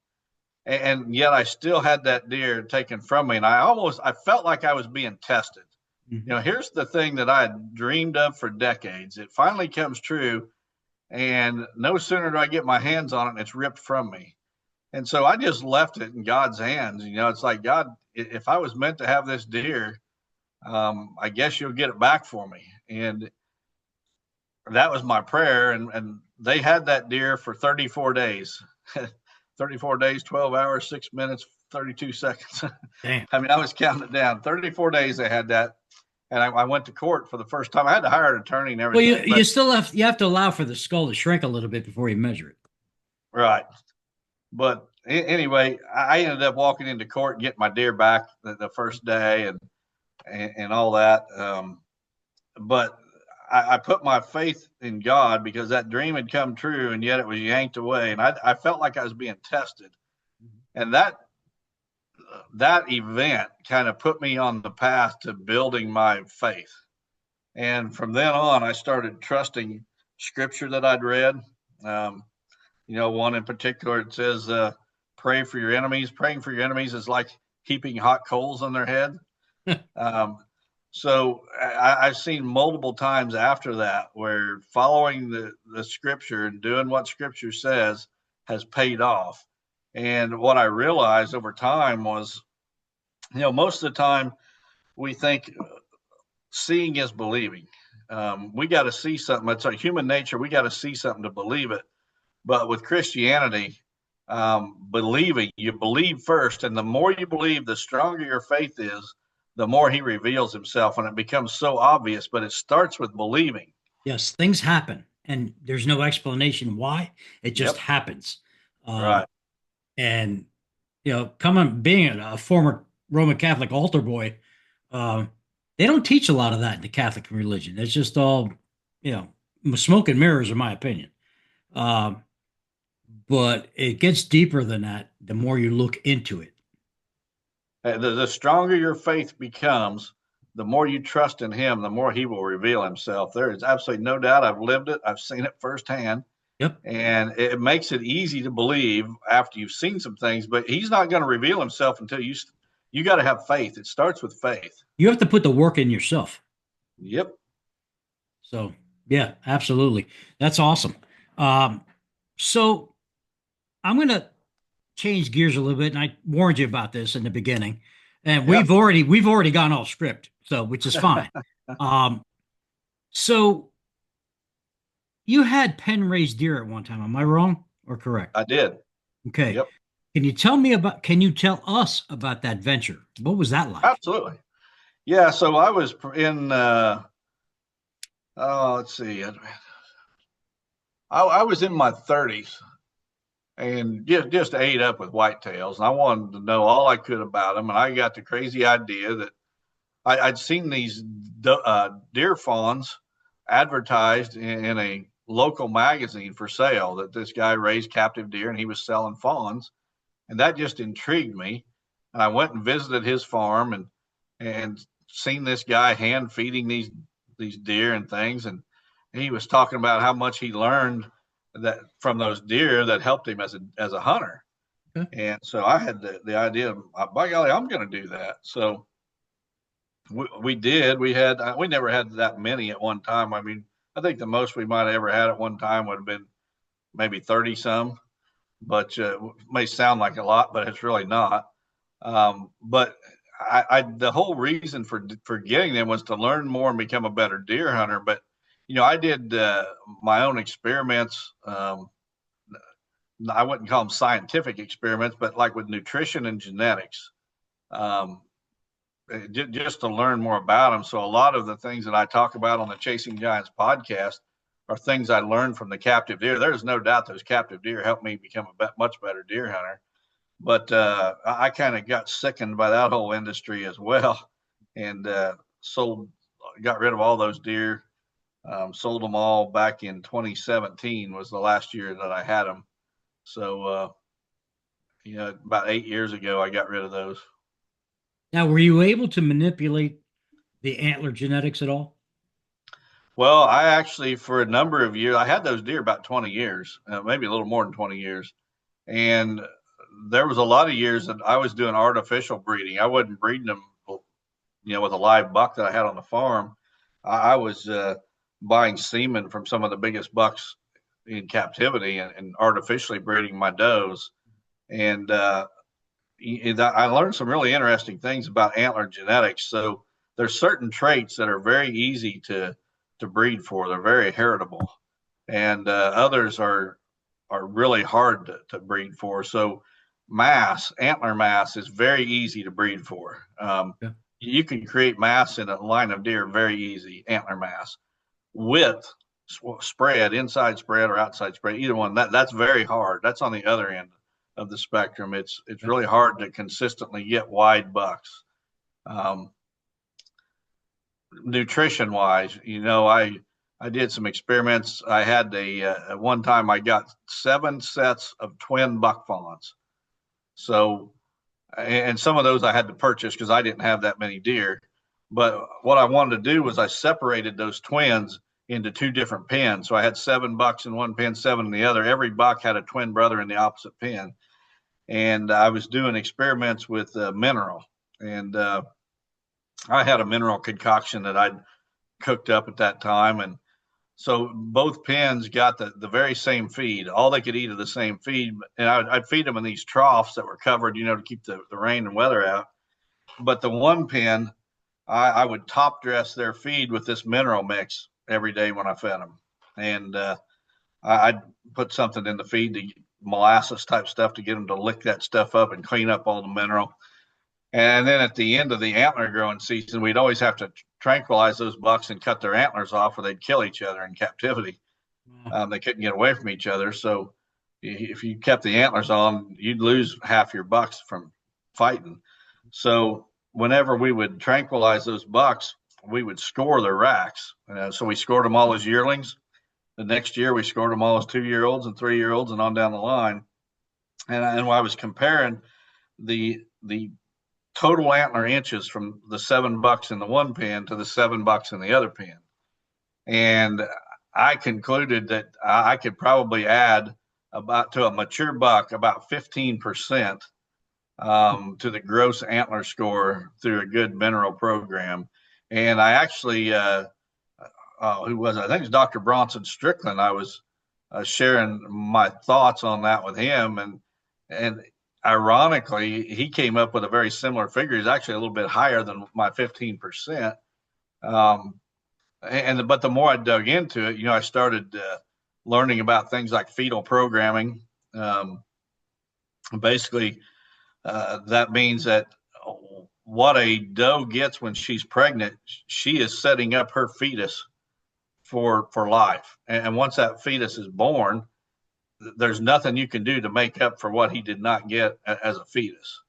And yet I still had that deer taken from me. And I felt like I was being tested. Mm-hmm. Here's the thing that I had dreamed of for decades. It finally comes true. And no sooner do I get my hands on it and it's ripped from me. And so I just left it in God's hands. It's like, God, if I was meant to have this deer, I guess you'll get it back for me. And that was my prayer. And they had that deer for 34 days. 34 days, 12 hours, 6 minutes, 32 seconds. Damn. I mean, I was counting it down. 34 days they had that. And I went to court for the first time. I had to hire an attorney and everything. Well, you still have to allow for the skull to shrink a little bit before you measure it. Right. But anyway, I ended up walking into court and getting my deer back the first day and all that. But I put my faith in God because that dream had come true, and yet it was yanked away. And I felt like I was being tested. And that event kind of put me on the path to building my faith. And from then on, I started trusting scripture that I'd read. One in particular, it says, pray for your enemies. Praying for your enemies is like heaping hot coals on their head. So I've seen multiple times after that where following the scripture and doing what scripture says has paid off. And what I realized over time was, most of the time we think seeing is believing. We got to see something. It's our human nature. We got to see something to believe it. But with Christianity, believing, you believe first. And the more you believe, the stronger your faith is, the more he reveals himself, and it becomes so obvious, but it starts with believing. Yes, things happen, and there's no explanation why. It just happens. Right. And, being a former Roman Catholic altar boy, they don't teach a lot of that in the Catholic religion. It's just all, smoke and mirrors, in my opinion. But it gets deeper than that the more you look into it. The stronger your faith becomes, the more you trust in him, the more he will reveal himself. There is absolutely no doubt. I've lived it. I've seen it firsthand. Yep. And it makes it easy to believe after you've seen some things, but he's not going to reveal himself until you got to have faith. It starts with faith. You have to put the work in yourself. Yep. So yeah, absolutely. That's awesome. Um, so I'm gonna change gears a little bit, and I warned you about this in the beginning, and Yep. we've already gone off script, so which is fine. Um, so you had pen raised deer at one time, am I wrong or correct? I did. Okay. Yep. Can you tell us about that venture? What was that like? Absolutely. Yeah. So I was in, oh, let's see. I was in my 30s and just ate up with whitetails. And I wanted to know all I could about them. And I got the crazy idea that I'd seen these deer fawns advertised in a local magazine for sale, that this guy raised captive deer and he was selling fawns. And that just intrigued me. And I went and visited his farm and seen this guy hand feeding these deer and things. And he was talking about how much he learned that from those deer that helped him as a hunter. Okay. And so I had the idea of, by golly, I'm going to do that. So we did. We never had that many at one time. I mean, I think the most we might have ever had at one time would have been maybe 30 some, but may sound like a lot, but it's really not. But the whole reason for getting them was to learn more and become a better deer hunter. But I did my own experiments. I wouldn't call them scientific experiments, but like with nutrition and genetics, um, just to learn more about them. So a lot of the things that I talk about on the Chasing Giants podcast are things I learned from the captive deer. There's no doubt those captive deer helped me become a much better deer hunter. But I kind of got sickened by that whole industry as well, and got rid of all those deer. Sold them all back in 2017 was the last year that I had them. So about 8 years ago, I got rid of those. Now, were you able to manipulate the antler genetics at all? Well, I actually, for a number of years, I had those deer about 20 years, maybe a little more than 20 years. And there was a lot of years that I was doing artificial breeding. I wasn't breeding them, with a live buck that I had on the farm. I was buying semen from some of the biggest bucks in captivity and artificially breeding my does. And I learned some really interesting things about antler genetics. So there's certain traits that are very easy to breed for. They're very heritable, and others are really hard to breed for. So antler mass is very easy to breed for. Yeah. You can create mass in a line of deer very easy, antler mass. Width, spread, inside spread or outside spread, either one, that's very hard. That's on the other end of the spectrum. It's Yeah. really hard to consistently get wide bucks. Um, Nutrition wise, I did some experiments. I had at one time I got 7 sets of twin buck fawns. So, and some of those I had to purchase because I didn't have that many deer. But what I wanted to do was I separated those twins into two different pens. So I had 7 bucks in one pen, 7 in the other. Every buck had a twin brother in the opposite pen. And I was doing experiments with mineral. And I had a mineral concoction that I'd cooked up at that time. And so both pens got the very same feed. All they could eat of the same feed. And I'd feed them in these troughs that were covered, to keep the rain and weather out. But the one pen, I would top dress their feed with this mineral mix every day when I fed them. And I'd put something in the feed, molasses type stuff, to get them to lick that stuff up and clean up all the mineral. And then at the end of the antler growing season, we'd always have to tranquilize those bucks and cut their antlers off, or they'd kill each other in captivity. They couldn't get away from each other. So if you kept the antlers on, you'd lose half your bucks from fighting. So whenever we would tranquilize those bucks, we would score their racks. So we scored them all as yearlings. The next year, we scored them all as 2-year-olds and 3-year-olds and on down the line. And I was comparing the total antler inches from the 7 bucks in the one pen to the 7 bucks in the other pen. And I concluded that I could probably add about to a mature buck about 15% to the gross antler score through a good mineral program. And I actually, who was it? I think it's Dr. Bronson Strickland. I was sharing my thoughts on that with him, and ironically, he came up with a very similar figure. He's actually a little bit higher than my 15%. But the more I dug into it, I started learning about things like fetal programming. Um, Basically, that means that what a doe gets when she's pregnant, she is setting up her fetus for life. And once that fetus is born, there's nothing you can do to make up for what he did not get as a fetus.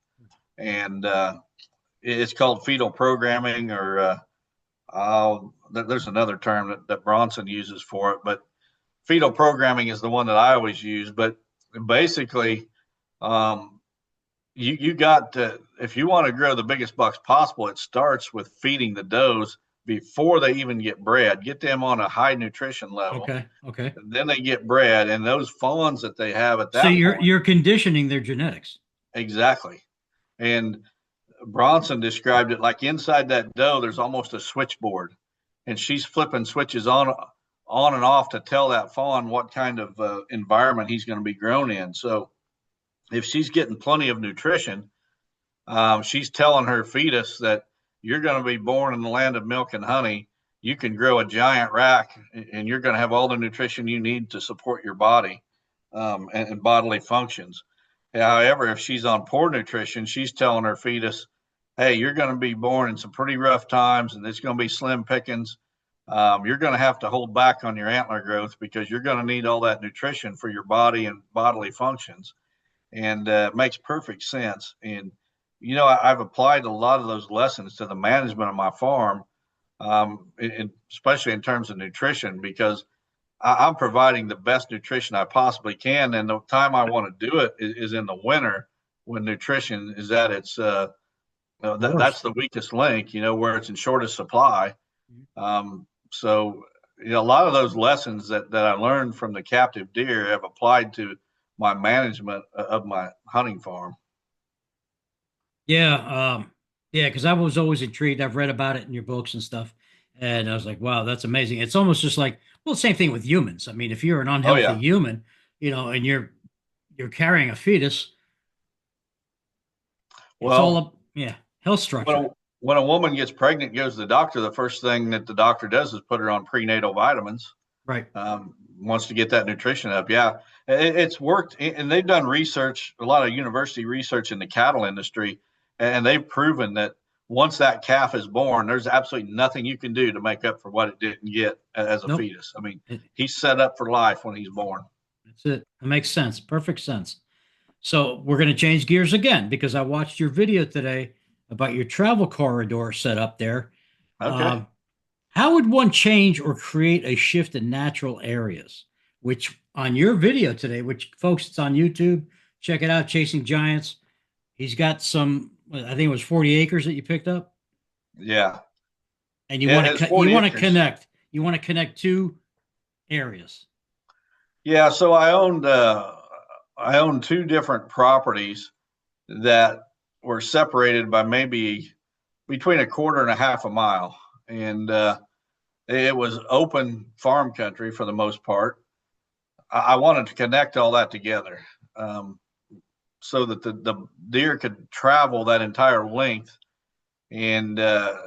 And it's called fetal programming, or there's another term that Bronson uses for it, but fetal programming is the one that I always use. But basically, um, you got to, if you want to grow the biggest bucks possible, it starts with feeding the does before they even get bred. Get them on a high nutrition level. Okay. Okay. Then they get bred, and those fawns that they have at So that you're point, you're conditioning their genetics. exactly. And Bronson described it like inside that doe, there's almost a switchboard, and she's flipping switches on and off to tell that fawn what kind of environment he's going to be grown in. So if she's getting plenty of nutrition, she's telling her fetus that you're going to be born in the land of milk and honey. You can grow a giant rack, and you're going to have all the nutrition you need to support your body and bodily functions. However, if she's on poor nutrition, she's telling her fetus, hey, you're going to be born in some pretty rough times, and it's going to be slim pickings. You're going to have to hold back on your antler growth because you're going to need all that nutrition for your body and bodily functions. And it makes perfect sense. And I've applied a lot of those lessons to the management of my farm, especially in terms of nutrition, because I'm providing the best nutrition I possibly can. And the time I want to do it is in the winter, when nutrition is at its that's Worst. the weakest link, where it's in shortest supply. So a lot of those lessons that I learned from the captive deer have applied to my management of my hunting farm. Yeah. Yeah. Because I was always intrigued. I've read about it in your books and stuff, and I was like, wow, that's amazing. It's almost just like, well, same thing with humans. I mean, if you're an Oh unhealthy yeah. human, and you're carrying a fetus, it's all Well, up. Yeah, health when structure. a, when a woman gets pregnant, goes to the doctor, the first thing that the doctor does is put her on prenatal vitamins. Right. Wants to get that nutrition up. Yeah, it's worked, and they've done research, a lot of university research in the cattle industry, and they've proven that once that calf is born, there's absolutely nothing you can do to make up for what it didn't get as a Nope. fetus. I mean, he's set up for life when he's born. That's it. It makes sense. Perfect sense. So we're going to change gears again because I watched your video today about your travel corridor set up there. Okay. Um, how would one change or create a shift in natural areas? Which on your video today, which folks, it's on YouTube, check it out, Chasing Giants. He's got some, I think it was 40 acres that you picked up, Yeah. and Yeah, it's you 40 want to acres. connect. You want to connect two areas. Yeah, so I own two different properties that were separated by maybe between a quarter and a half a mile, and it was open farm country for the most part. I wanted to connect all that together, um, so that the deer could travel that entire length and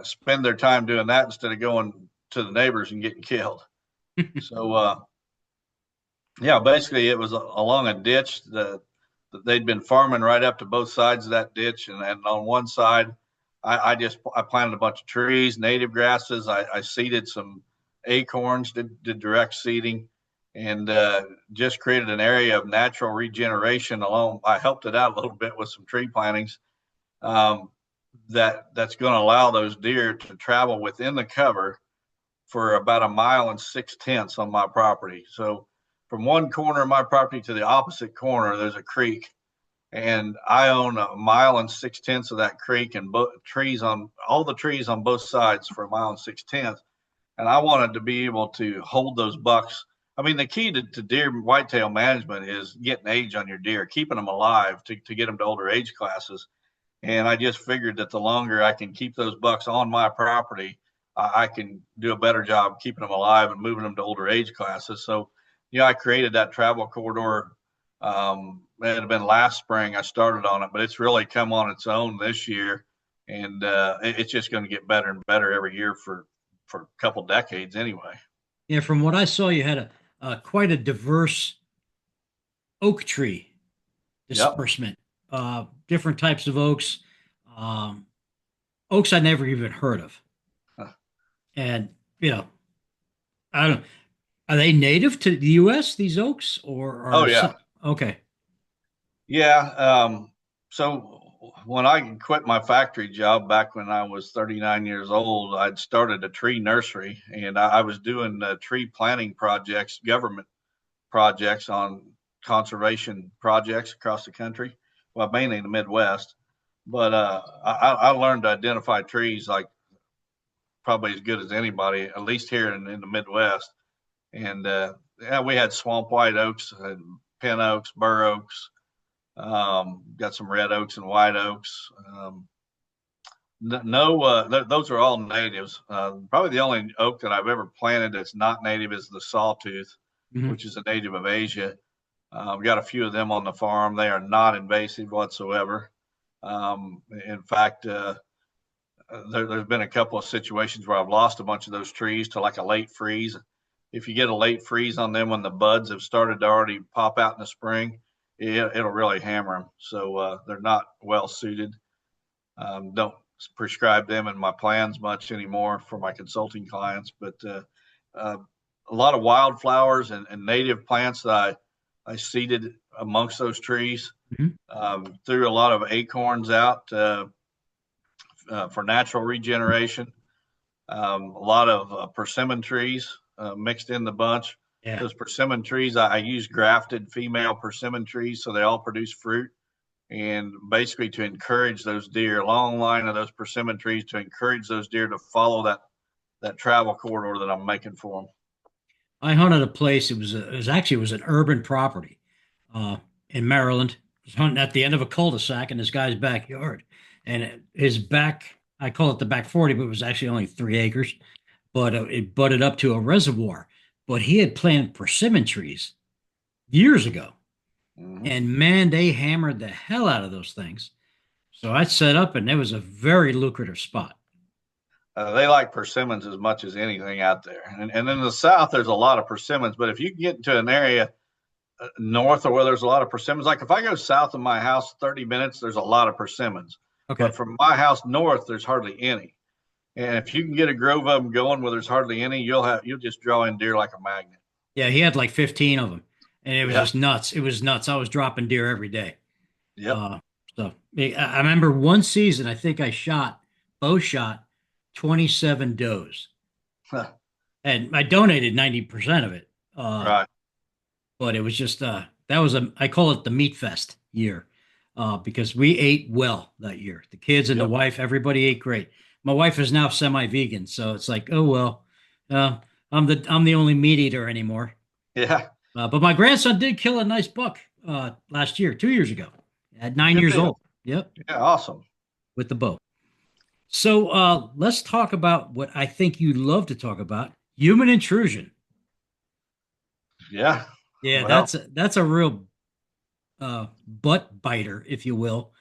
spend their time doing that instead of going to the neighbors and getting killed. So yeah, basically it was along a ditch that they'd been farming right up to both sides of that ditch, and on one side, I planted a bunch of trees, native grasses. I seeded some acorns, did direct seeding, and just created an area of natural regeneration along. I helped it out a little bit with some tree plantings. Um, that's going to allow those deer to travel within the cover for about a mile and 6/10 on my property. So from one corner of my property to the opposite corner, there's a creek, and I own a mile and 6/10 of that creek, and trees on all the trees on both sides for a mile and 6/10. And I wanted to be able to hold those bucks I mean, the key to deer whitetail management is getting age on your deer, keeping them alive to get them to older age classes. And I just figured that the longer I can keep those bucks on my property, I can do a better job keeping them alive and moving them to older age classes. So, I created that travel corridor. It had been last spring I started on it, but it's really come on its own this year, and it's just going to get better and better every year for a couple decades anyway. Yeah, from what I saw, you had quite a diverse oak tree Yep. disbursement, different types of oaks, um, oaks I never even heard of. And, you know, I don't, are they native to the US, these oaks, or Oh are some, yeah. okay. Yeah. So when I quit my factory job back when I was 39 years old, I'd started a tree nursery, and I was doing tree planting projects, government projects on conservation projects across the country. Well, mainly in the Midwest. But I learned to identify trees like probably as good as anybody, at least here in the Midwest. And yeah, we had swamp white oaks and pin oaks, bur oaks, got some red oaks and white oaks. No, those are all natives. Probably the only oak that I've ever planted that's not native is the sawtooth, Mhm. which is a native of Asia. We've got a few of them on the farm. They are not invasive whatsoever. In fact, there's been a couple of situations where I've lost a bunch of those trees to like a late freeze. If you get a late freeze on them when the buds have started to already pop out in the spring, it'll really hammer them. So they're not well suited. Don't prescribe them in my plans much anymore for my consulting clients, but uh, a lot of wildflowers and native plants that I seeded amongst those trees. Mhm. Threw a lot of acorns out for natural regeneration. A lot of persimmon trees mixed in the bunch. Yeah. Those persimmon trees, I use grafted female persimmon trees so they all produce fruit. And basically, to encourage those deer, a long line of those persimmon trees to encourage those deer to follow that travel corridor that I'm making for them. I hunted a place. It was an urban property, uh, in Maryland. I was hunting at the end of a cul-de-sac in this guy's backyard, and his back. I call it the back 40, but it was actually only 3 acres. But it butted up to a reservoir. But he had planted persimmon trees years ago, Mm-hmm. and man, they hammered the hell out of those things. So I set up, and it was a very lucrative spot. They like persimmons as much as anything out there. And in the South, there's a lot of persimmons. But if you get into an area north of where there's a lot of persimmons, like if I go south of my house 30 minutes, there's a lot of persimmons. Okay. But from my house north, there's hardly any. And if you can get a grove of them going where there's hardly any, you'll just draw in deer like a magnet. Yeah, he had like 15 of them, and it was Yeah. just nuts. It was nuts. I was dropping deer every day. Yep. Uh, I remember one season, I think I bow shot 27 does, and I donated 90% of it. Right. But it was just, I call it the meat fest year, because we ate well that year. The kids and the Yep. wife, everybody ate great. My wife is now semi-vegan, so it's like, oh well, uh, I'm the only meat eater anymore. Yeah. But my grandson did kill a nice buck last year, 2 years ago, at nine Good years deal. old. Yep, Yeah. Awesome. with the bow. So let's talk about what I think you love to talk about: human intrusion. Yeah. Yeah, Well, that's a real butt biter, if you will,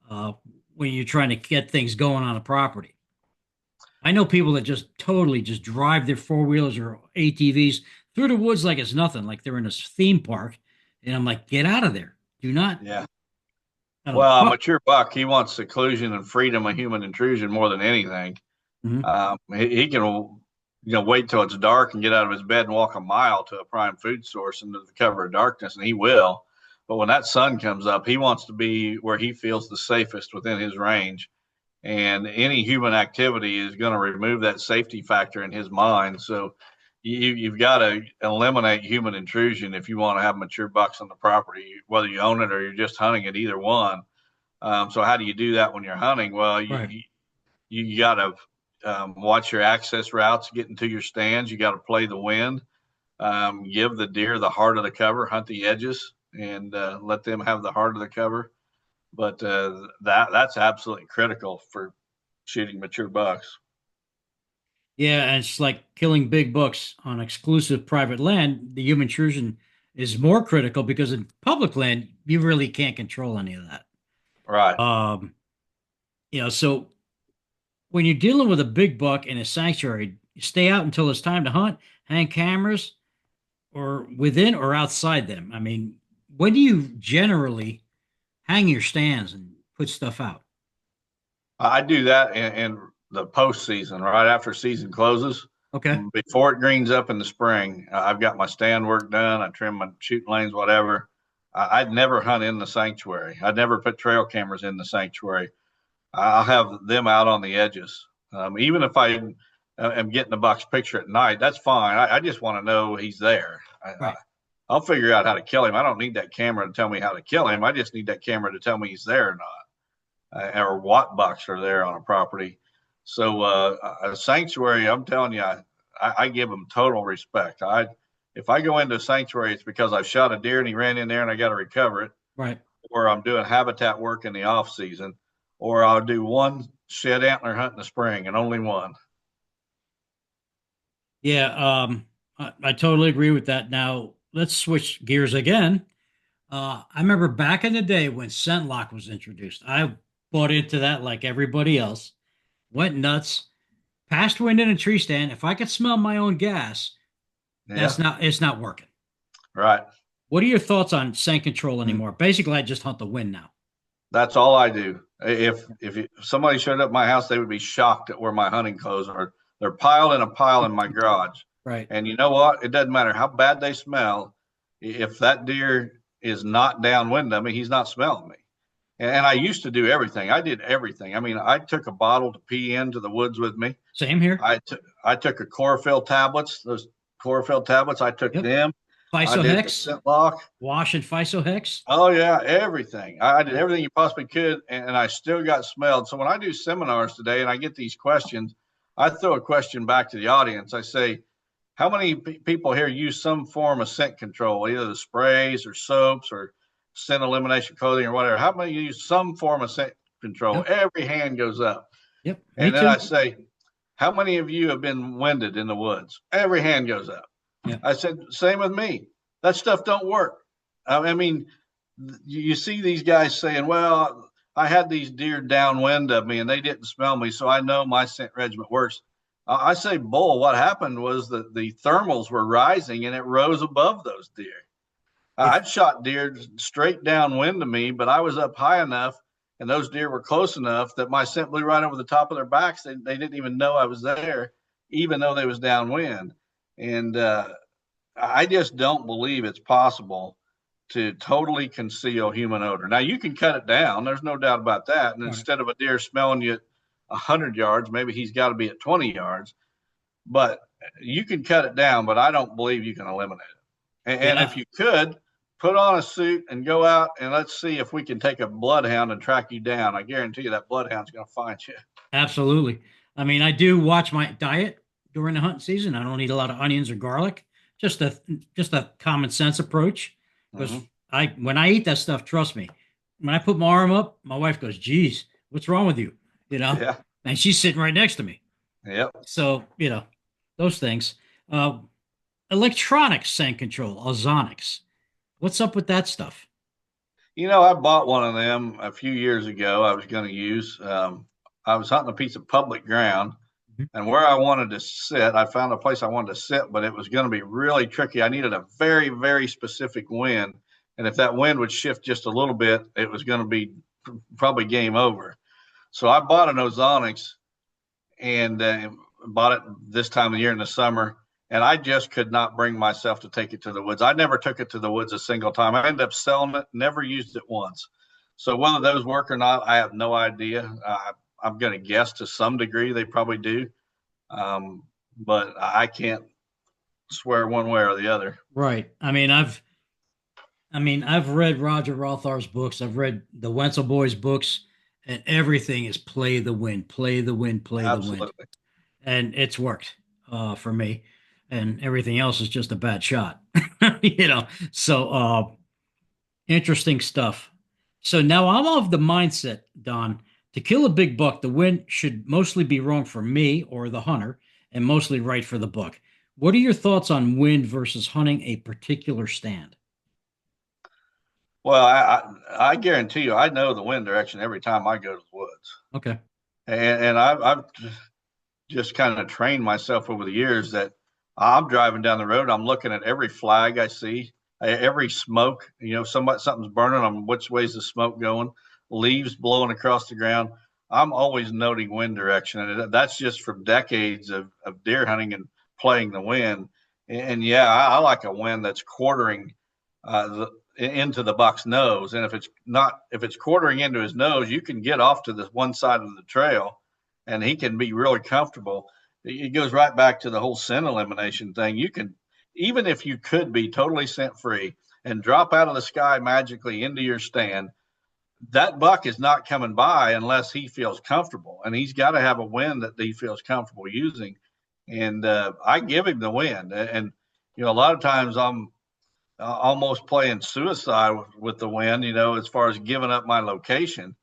uh, when you're trying to get things going on a property. I know people that just totally just drive their four wheelers or ATVs through the woods like it's nothing, like they're in a theme park, and I'm like, get out of there! Do not, yeah. I don't Well, a talk. mature buck, he wants seclusion and freedom of human intrusion more than anything. Mhm. He can, wait till it's dark and get out of his bed and walk a mile to a prime food source into the cover of darkness, and he will. But when that sun comes up, he wants to be where he feels the safest within his range. And any human activity is going to remove that safety factor in his mind. So you've got to eliminate human intrusion if you want to have mature bucks on the property, whether you own it or you're just hunting it, either one. So how do you do that when you're hunting? Well, Right. you got to watch your access routes getting to your stands. You got to play the wind. give the deer the heart of the cover, hunt the edges, and let them have the heart of the cover. But that's absolutely critical for shooting mature bucks. Yeah, and it's like killing big bucks on exclusive private land. The human intrusion is more critical because in public land, you really can't control any of that. Right. Um, so when you're dealing with a big buck in a sanctuary, you stay out until it's time to hunt, hang cameras, or within or outside them. I mean, when do you generally hang your stands and put stuff out? I do that in the postseason, right after season closes. Okay. Before it greens up in the spring, I've got my stand work done. I trim my shooting lanes, whatever. I'd never hunt in the sanctuary. I'd never put trail cameras in the sanctuary. I'll have them out on the edges. Even if I am getting the buck's picture at night, that's fine. I just want to know he's there. Right. I'll figure out how to kill him. I don't need that camera to tell me how to kill him. I just need that camera to tell me he's there or not, or what bucks are there on a property. So a sanctuary, I'm telling you, I give them total respect. If I go into a sanctuary, it's because I shot a deer and he ran in there and I got to recover it, Right. or I'm doing habitat work in the off season, or I'll do one shed antler hunt in the spring and only one. Yeah. I totally agree with that. Now let's switch gears again. I remember back in the day when scent lock was introduced, I bought into that like everybody else, went nuts, passed wind in a tree stand. If I could smell my own gas, Yeah, it's not working. right. What are your thoughts on scent control anymore? Basically, I just hunt the wind now. That's all I do. If somebody showed up at my house, they would be shocked at where my hunting clothes are. They're piled in a pile in my garage. Right. And you know what? It doesn't matter how bad they smell. If that deer is not downwind of me, he's not smelling me. And I used to do everything. I did everything. I mean, I took a bottle to pee into the woods with me. Same here. I took a chlorophyll tablets. Those chlorophyll tablets, I took Yep. them. I did the Fisohex, scent lock. wash and Fisohex. Oh yeah, everything. I did Yeah. everything you possibly could, and I still got smelled. So when I do seminars today and I get these questions, I throw a question back to the audience. I say, how many people here use some form of scent control, either the sprays or soaps or scent elimination clothing or whatever? How many use some form of scent control? Yep. Every hand goes up. Yep. Me And then I too. say, how many of you have been winded in the woods? Every hand goes up. Yeah. I said, same with me. That stuff don't work. I mean, you see these guys saying, well, I had these deer downwind of me and they didn't smell me, so I know my scent regimen works. I say, bull, what happened was that the thermals were rising and it rose above those deer. If I'd shot deer straight downwind of me, but I was up high enough and those deer were close enough that my scent blew right over the top of their backs. They didn't even know I was there, even though they was downwind. And I just don't believe it's possible to totally conceal human odor. Now you can cut it down. There's no doubt about that. And Right. instead of a deer smelling you at 100 yards, maybe he's got to be at 20 yards. But you can cut it down, but I don't believe you can eliminate it. And if Yeah, you could, put on a suit and go out and let's see if we can take a bloodhound and track you down. I guarantee you that bloodhound's going to find you. absolutely. I mean, I do watch my diet during the hunting season. I don't eat a lot of onions or garlic. Just a just a common sense approach. Because Mm-hmm. I when I eat that stuff, trust me, when I put my arm up, my wife goes, "Geez, what's wrong with you?" You know, Yeah. and she's sitting right next to me. Yep. So those things. Uh, Electronic scent control, ozonics. What's up with that stuff? I bought one of them a few years ago. I was going to use. I was hunting a piece of public ground, Mhm. and where I wanted to sit, I found a place I wanted to sit, but it was going to be really tricky. I needed a very, very specific wind, and if that wind would shift just a little bit, it was going to be probably game over. So I bought an ozonics and bought it this time of year in the summer. And I just could not bring myself to take it to the woods. I never took it to the woods a single time. I ended up selling it, never used it once. So whether those work or not, I have no idea. I'm going to guess to some degree they probably do, but I can't swear one way or the other. Right. I've read Roger Rothar's books. I've read the Wenzel boys' books, and everything is play the wind, play the wind, play the wind, Absolutely. and it's worked for me. and everything else is just a bad shot. you know, so interesting stuff. So now I'm of the mindset, Don, to kill a big buck, the wind should mostly be wrong for me or the hunter and mostly right for the buck. What are your thoughts on wind versus hunting a particular stand? Well, I guarantee you, I know the wind direction every time I go to the woods, Okay. and I've just kind of trained myself over the years that I'm driving down the road, I'm looking at every flag I see, every smoke. Something's burning. On which way's the smoke going? Leaves blowing across the ground. I'm always noting wind direction, and that's just from decades of deer hunting and playing the wind. And yeah, I like a wind that's quartering into the buck's nose. And if it's quartering into his nose, you can get off to the one side of the trail, and he can be really comfortable. It goes right back to the whole scent elimination thing. You can, even if you could be totally scent free and drop out of the sky magically into your stand, that buck is not coming by unless he feels comfortable, and he's got to have a wind that he feels comfortable using. And I give him the wind, and a lot of times I'm almost playing suicide with the wind, as far as giving up my location.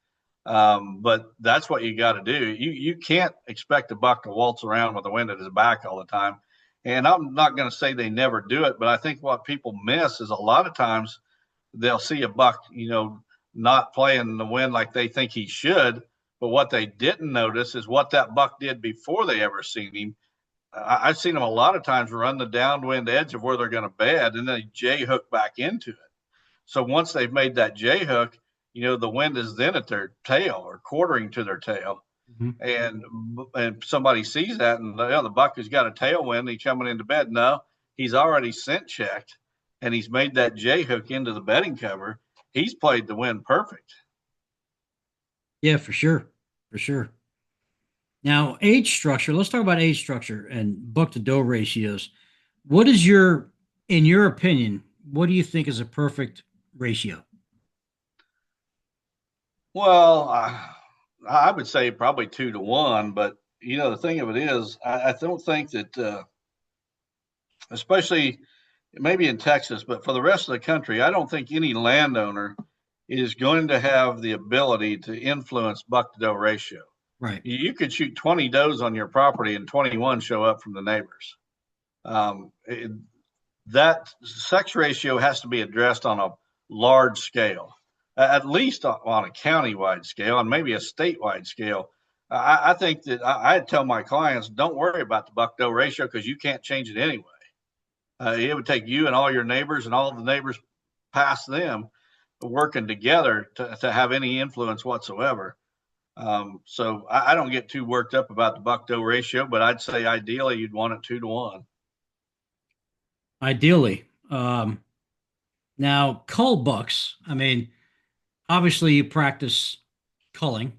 But that's what you got to do. You can't expect a buck to waltz around with the wind at his back all the time. And I'm not going to say they never do it, but I think what people miss is a lot of times they'll see a buck, not playing the wind like they think he should. But what they didn't notice is what that buck did before they ever seen him. I've seen them a lot of times run the downwind edge of where they're going to bed and then J hook back into it. So once they've made that J hook, the wind is then at their tail or quartering to their tail. Mhm. And somebody sees that, and the buck has got a tailwind. He's coming into bed. No, he's already scent checked, and he's made that J hook into the bedding cover. He's played the wind perfect. Yeah, for sure. For sure. Now, age structure. Let's talk about age structure and buck to doe ratios. What is in your opinion, what do you think is a perfect ratio? Well, I would say probably 2 to 1, but the thing of it is, I don't think that, especially maybe in Texas, but for the rest of the country, I don't think any landowner is going to have the ability to influence buck to doe ratio. Right. You could shoot 20 does on your property and 21 show up from the neighbors. Um, it, that sex ratio has to be addressed on a large scale, at least on a county-wide scale and maybe a statewide scale. I think that I tell my clients, don't worry about the buck doe ratio because you can't change it anyway. It would take you and all your neighbors and all the neighbors past them working together to have any influence whatsoever. So I don't get too worked up about the buck doe ratio, but I'd say ideally you'd want it 2 to 1. Ideally. Now, cull bucks. I mean, obviously you practice culling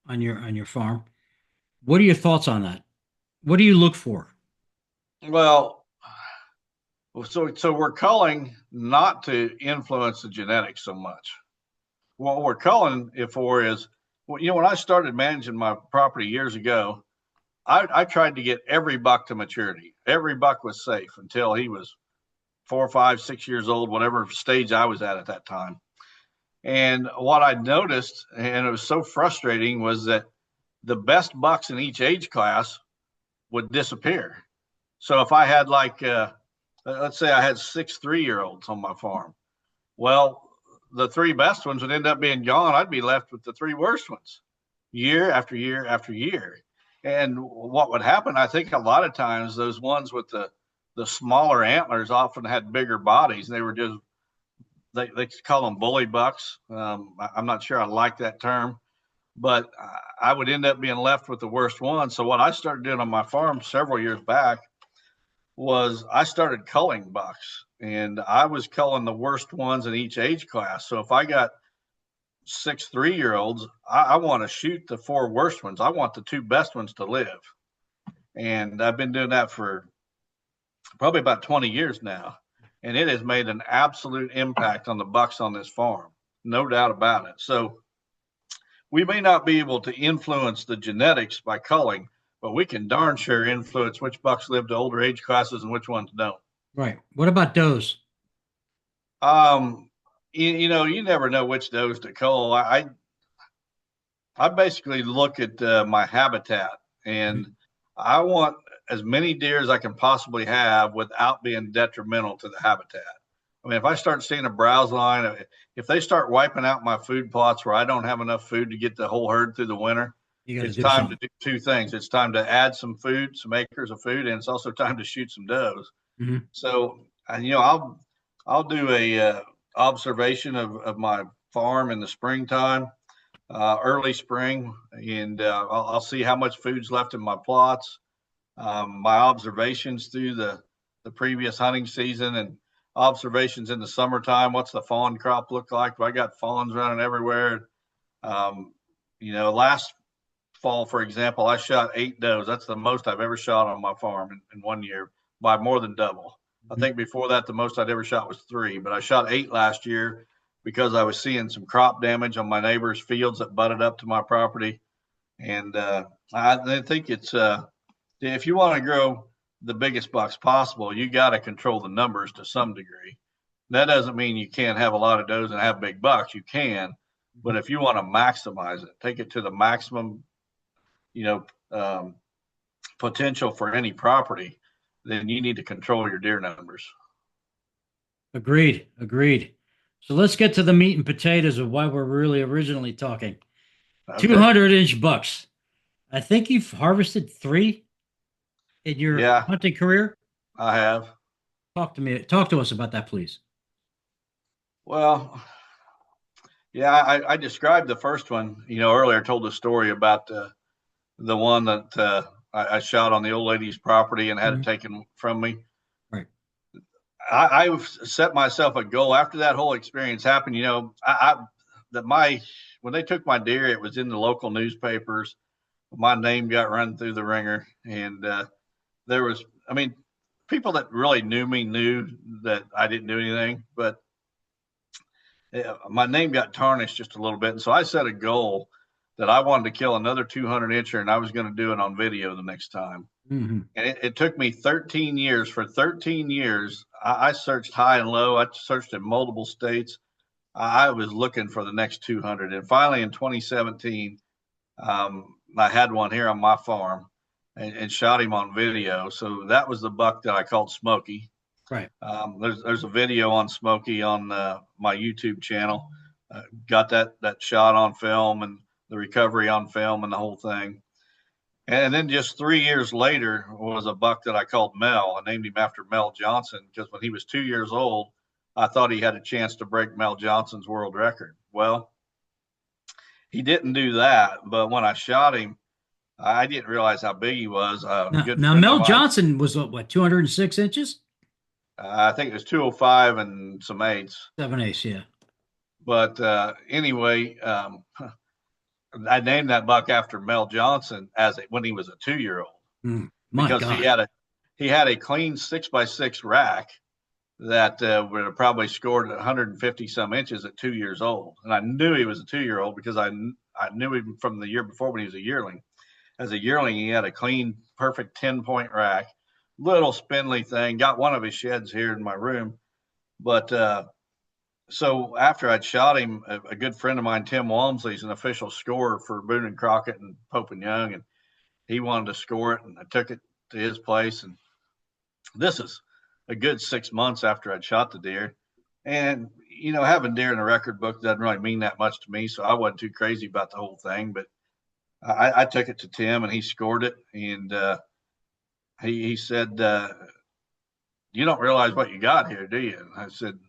on your farm. What are your thoughts on that? What do you look for? Well, so we're culling not to influence the genetics so much. What we're culling it for is, when I started managing my property years ago, I tried to get every buck to maturity. Every buck was safe until he was 4, 5, 6 years old, whatever stage I was at that time. And what I noticed, and it was so frustrating, was that the best bucks in each age class would disappear. So if I had let's say I had 6 3-year-olds on my farm, well, the three best ones would end up being gone. I'd be left with the three worst ones year after year after year. And what would happen, I think a lot of times those ones with the smaller antlers often had bigger bodies. They were just, they call them bully bucks. I'm not sure I like that term, but I would end up being left with the worst one. So what I started doing on my farm several years back was I started culling bucks, and I was culling the worst ones in each age class. So if I got 6 3-year-olds, I want to shoot the four worst ones. I want the two best ones to live. And I've been doing that for probably about 20 years now. And it has made an absolute impact on the bucks on this farm. No doubt about it. So we may not be able to influence the genetics by culling, but we can darn sure influence which bucks live to older age classes and which ones don't. Right. What about does? Um, you never know which does to cull. I basically look at my habitat, and Mhm. I want as many deer as I can possibly have without being detrimental to the habitat. I mean, if I start seeing a browse line, if they start wiping out my food plots where I don't have enough food to get the whole herd through the winter, You got to it's do time to something. do two things. It's time to add some food, some acres of food, and it's also time to shoot some does. Hmm. So, I'll do a observation of my farm in the springtime, early spring, and I'll see how much food's left in my plots, my observations through the previous hunting season, and observations in the summertime. What's the fawn crop look like? Do I got fawns running everywhere? Um, last fall, for example, I shot 8 does. That's the most I've ever shot on my farm in 1 year, by more than double. I think before that, the most I'd ever shot was 3, but I shot 8 last year because I was seeing some crop damage on my neighbor's fields that butted up to my property. And I think it's if you want to grow the biggest bucks possible, you got to control the numbers to some degree. That doesn't mean you can't have a lot of does and have big bucks. You can, but if you want to maximize it, take it to the maximum, you know, um, potential for any property, then you need to control your deer numbers. Agreed. Agreed. So let's get to the meat and potatoes of why we're really originally talking. Okay. 200-inch bucks. I think you've harvested three in your Yeah, hunting career. I have. Talk to me. Talk to us about that, please. Well, yeah, I described the first one, earlier. I told the story about the one that I shot on the old lady's property and had it Mhm. taken from me. Right. I've set myself a goal after that whole experience happened. That my when they took my deer, it was in the local newspapers. My name got run through the ringer, and there was, I mean, people that really knew me knew that I didn't do anything, but my name got tarnished just a little bit. And so I set a goal that I wanted to kill another 200 incher, and I was going to do it on video the next time. Hmm. And it took me 13 years. For 13 years, I searched high and low. I searched in multiple states. I was looking for the next 200. And finally, in 2017, I had one here on my farm and shot him on video. So that was the buck that I called Smokey. Right. There's a video on Smokey on my YouTube channel. Got that shot on film and the recovery on film and the whole thing. And then just 3 years later was a buck that I called Mel. I named him after Mel Johnson because when he was 2 years old, I thought he had a chance to break Mel Johnson's world record. Well, he didn't do that, but when I shot him, I didn't realize how big he was. A Now, good now friend of Mel mine, Johnson was what 206 inches, I think it was 205 and some eighths. 7/8. Yeah. But anyway, I named that buck after Mel Johnson when he was a 2 year old My because God. he had a clean 6x6 rack that would have probably scored 150 some inches at 2 years old. And I knew he was a 2 year old because I knew him from the year before when he was a yearling. As a yearling, he had a clean, perfect 10-point rack, little spindly thing. Got one of his sheds here in my room. But so after I'd shot him, a good friend of mine, Tim Walmsley's an official scorer for Boone and Crockett and Pope and Young, and he wanted to score it, and I took it to his place. And this is a good 6 months after I'd shot the deer. And, having deer in the record book doesn't really mean that much to me. So I wasn't too crazy about the whole thing. But I took it to Tim and he scored it. And he said, "You don't realize what you got here, do you?" And I said,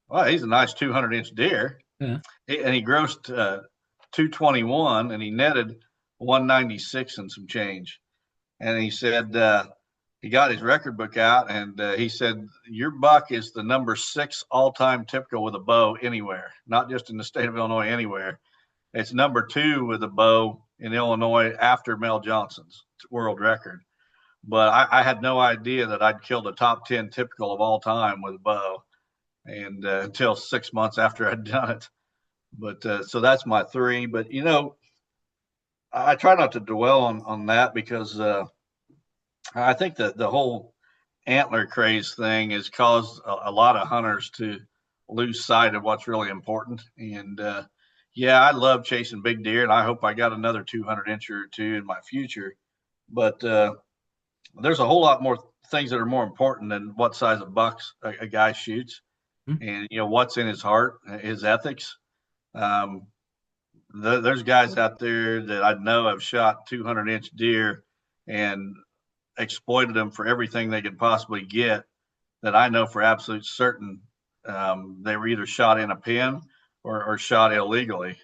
"Well, he's a nice 200-inch deer." Yeah. And he grossed 221 and he netted 196 and some change. And he said, he got his record book out and he said, "Your buck is the number 6 all-time typical with a bow anywhere, not just in the state of Illinois, anywhere. It's number 2 with a bow in Illinois after Mel Johnson's world record." But I had no idea that I'd killed a top 10 typical of all time with a bow, and until 6 months after I'd done it. But so that's my 3. But I try not to dwell on that because I think that the whole antler craze thing has caused a lot of hunters to lose sight of what's really important. And yeah, I love chasing big deer, and I hope I got another 200 incher or two in my future. But there's a whole lot more things that are more important than what size of bucks a guy shoots, Hmm? and what's in his heart, his ethics. Um, there's guys out there that I know have shot 200-inch deer and exploited them for everything they could possibly get. That I know for absolute certain they were either shot in a pen or shot illegally,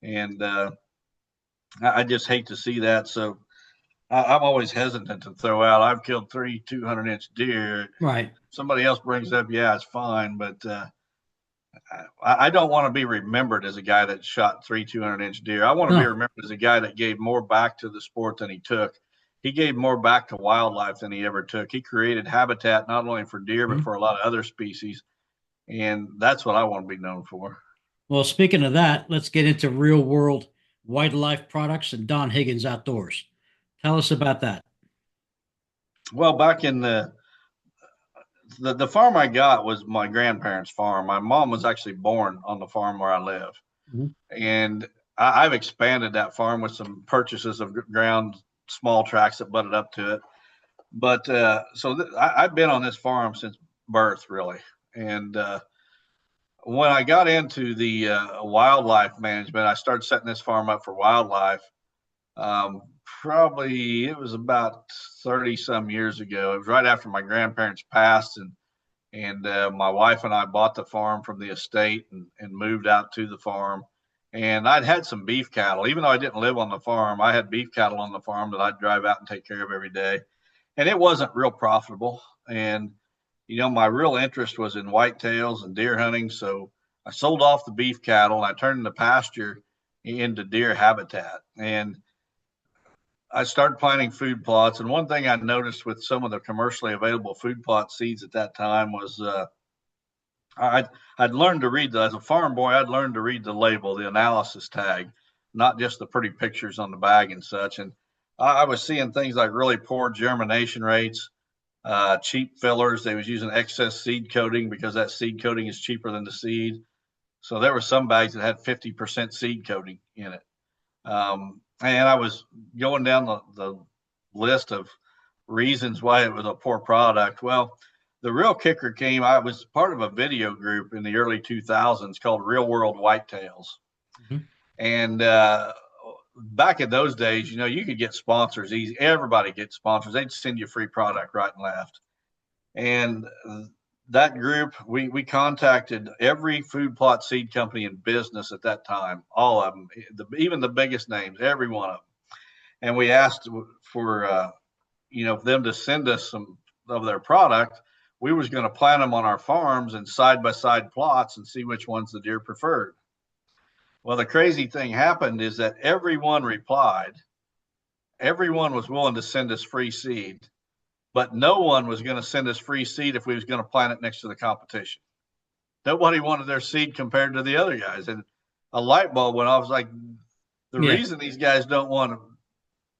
and I just hate to see that. So I'm always hesitant to throw out. I've killed 3 200-inch deer. Right. Somebody else brings up, yeah, it's fine, but I don't want to be remembered as a guy that shot 3 200-inch deer. I want to be No. remembered as a guy that gave more back to the sport than he took. He gave more back to wildlife than he ever took. He created habitat not only for deer but Mhm. for a lot of other species, and that's what I want to be known for. Well, speaking of that, let's get into real world wildlife products and Don Higgins Outdoors. Tell us about that. Well, back in the farm I got was my grandparents' farm. My mom was actually born on the farm where I live, Mhm. and I've expanded that farm with some purchases of ground, small tracts that butted up to it. But I've been on this farm since birth, really. And when I got into the wildlife management, I started setting this farm up for wildlife. Probably it was about 30 some years ago. It was right after my grandparents passed, and my wife and I bought the farm from the estate and moved out to the farm. And I'd had some beef cattle, even though I didn't live on the farm. I had beef cattle on the farm that I'd drive out and take care of every day, and it wasn't real profitable. And my real interest was in whitetails and deer hunting, so I sold off the beef cattle and I turned the pasture into deer habitat. And I started planting food plots. And one thing I noticed with some of the commercially available food plot seeds at that time was I'd learned to read as a farm boy. I'd learned to read the label, the analysis tag, not just the pretty pictures on the bag and such. And I was seeing things like really poor germination rates, cheap fillers. They was using excess seed coating because that seed coating is cheaper than the seed. So there were some bags that had 50% seed coating in it. And I was going down the list of reasons why it was a poor product. Well, the real kicker came. I was part of a video group in the early 2000s called Real World Whitetails. Mhm. And back in those days, you could get sponsors easy. Everybody gets sponsors. They'd send you free product right and left. And that group, we contacted every food plot seed company in business at that time, all of them, even the biggest names, every one of them. And we asked for them to send us some of their product. We was going to plant them on our farms and side by side plots and see which ones the deer preferred. Well, the crazy thing happened is that everyone replied. Everyone was willing to send us free seed, but no one was going to send us free seed if we was going to plant it next to the competition. Nobody wanted their seed compared to the other guys. And a light bulb went off. I was like, the Yeah. reason these guys don't want to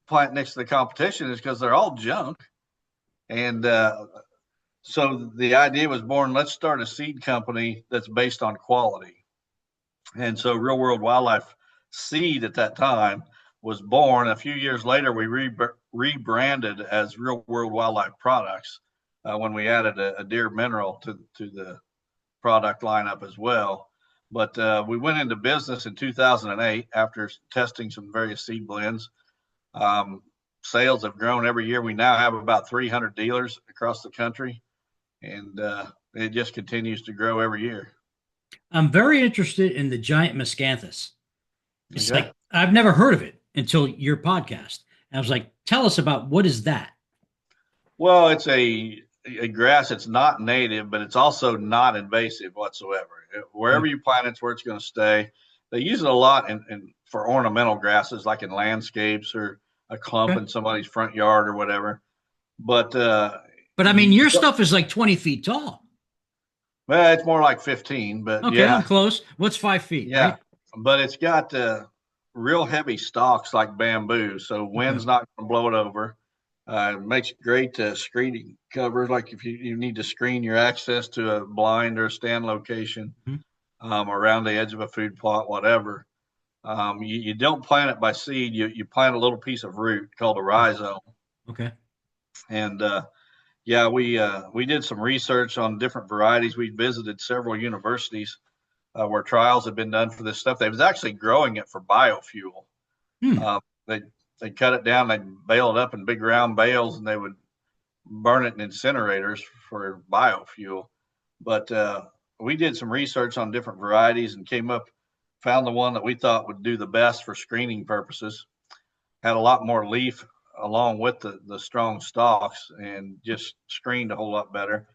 plant next to the competition is because they're all junk. And so the idea was born, let's start a seed company that's based on quality. And so Real World Wildlife Seed at that time was born. A few years later, we rebranded as Real World Wildlife Products when we added a deer mineral to the product lineup as well. But we went into business in 2008 after testing some various seed blends. Sales have grown every year. We now have about 300 dealers across the country, and it just continues to grow every year. I'm very interested in the giant miscanthus. It's Okay. like I've never heard of it until your podcast. And I was like, tell us about what is that? Well, it's a grass. It's not native, but it's also not invasive whatsoever. Wherever Okay. you plant it's where it's going to stay. They use it a lot for ornamental grasses, like in landscapes or a clump Okay. in somebody's front yard or whatever. But But I mean, your stuff is like 20 feet tall. well, it's more like 15, but Okay, I'm yeah, close. What's 5 feet, yeah. right? But it's got real heavy stalks like bamboo, so Okay. wind's not going to blow it over. It makes great screening cover, like if you need to screen your access to a blind or a stand location, Mhm. around the edge of a food plot, whatever. You don't plant it by seed. You plant a little piece of root called a Okay. rhizome. Okay. And yeah, we did some research on different varieties. We visited several universities where trials had been done for this stuff. They was actually growing it for biofuel. Hmm. Uh, they they cut it down, they bale it up in big round bales, and they would burn it in incinerators for biofuel. But we did some research on different varieties and found the one that we thought would do the best for screening purposes. Had a lot more leaf along with the strong stalks and just screened a whole lot better.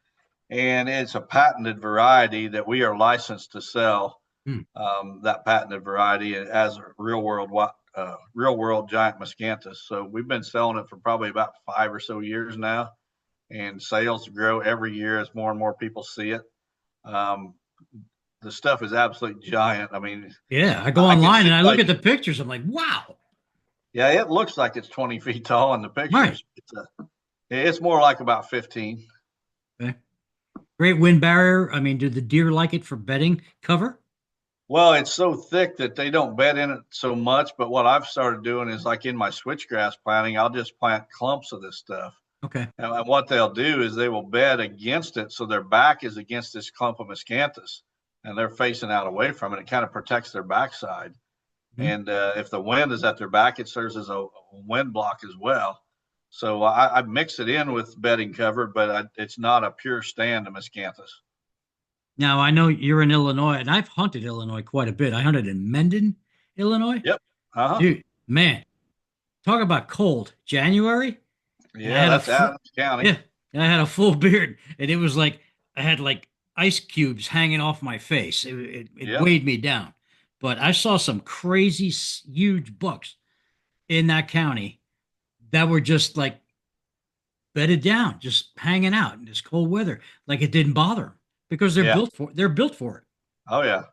And it's a patented variety that we are licensed to sell. Hmm. That patented variety as a real world giant miscanthus. So we've been selling it for probably about 5 or so years now, and sales grow every year as more and more people see it. Um, the stuff is absolutely giant. I mean, Yeah. I go I can online see and I look like, at the pictures. I'm like, wow. yeah, it looks like it's 20 feet tall in the Right. pictures. It's more like about 15. Okay. Great wind barrier. I mean, do the deer like it for bedding cover? Well, it's so thick that they don't bed in it so much. But what I've started doing is like in my switchgrass planting, I'll just plant clumps of this stuff. Okay. And what they'll do is they will bed against it. So their back is against this clump of miscanthus and they're facing out away from it. It kind of protects their backside. Mhm. And if the wind is at their back, it serves as a wind block as well. So I mix it in with bedding cover, but it's not a pure stand of miscanthus. Now, I know you're in Illinois, and I've hunted Illinois quite a bit. I hunted in Mendon, Illinois. Yep. Uh huh. Dude, man, talk about cold. January, and I Yeah, had a that's full, Adams County. yeah, and I had a full beard, and it was like I had like ice cubes hanging off my face. It Yep. weighed me down. But I saw some crazy huge bucks in that county that were just like bedded down, just hanging out in this cold weather. Like it didn't bother them because Yeah. they're built for it. Oh yeah.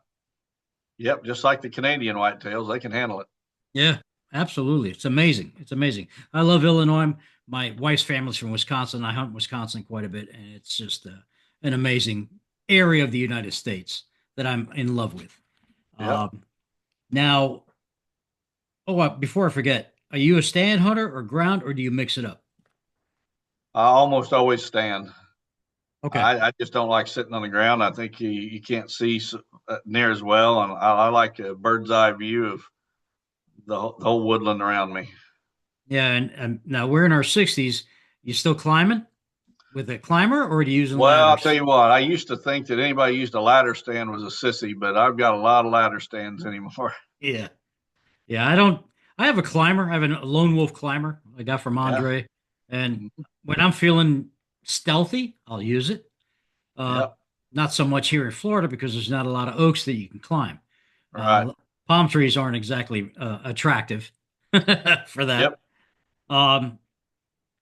Yep. Just like the Canadian whitetails, they can handle it. Yeah, absolutely. It's amazing. It's amazing. I love Illinois. My wife's family's from Wisconsin. I hunt Wisconsin quite a bit, and it's just an amazing area of the United States that I'm in love with. Yep. Now, before I forget, are you a stand hunter or ground, or do you mix it up? I almost always stand. Okay. I just don't like sitting on the ground. I think you can't see near as well, and I like a bird's eye view of the whole woodland around me. Yeah, and now we're in our 60s. You still climbing with a climber, or are you using Well, I'll tell ladders? you what. I used to think that anybody used a ladder stand was a sissy, but I've got a lot of ladder stands anymore. Yeah. Yeah, I don't. I have a climber. I have a lone wolf climber I got from Yeah. Andre, and Mhm. when I'm feeling stealthy, I'll use it. Uh, Yep. Not so much here in Florida because there's not a lot of oaks that you can climb. Right. Palm trees aren't exactly attractive for that. Yep. Um,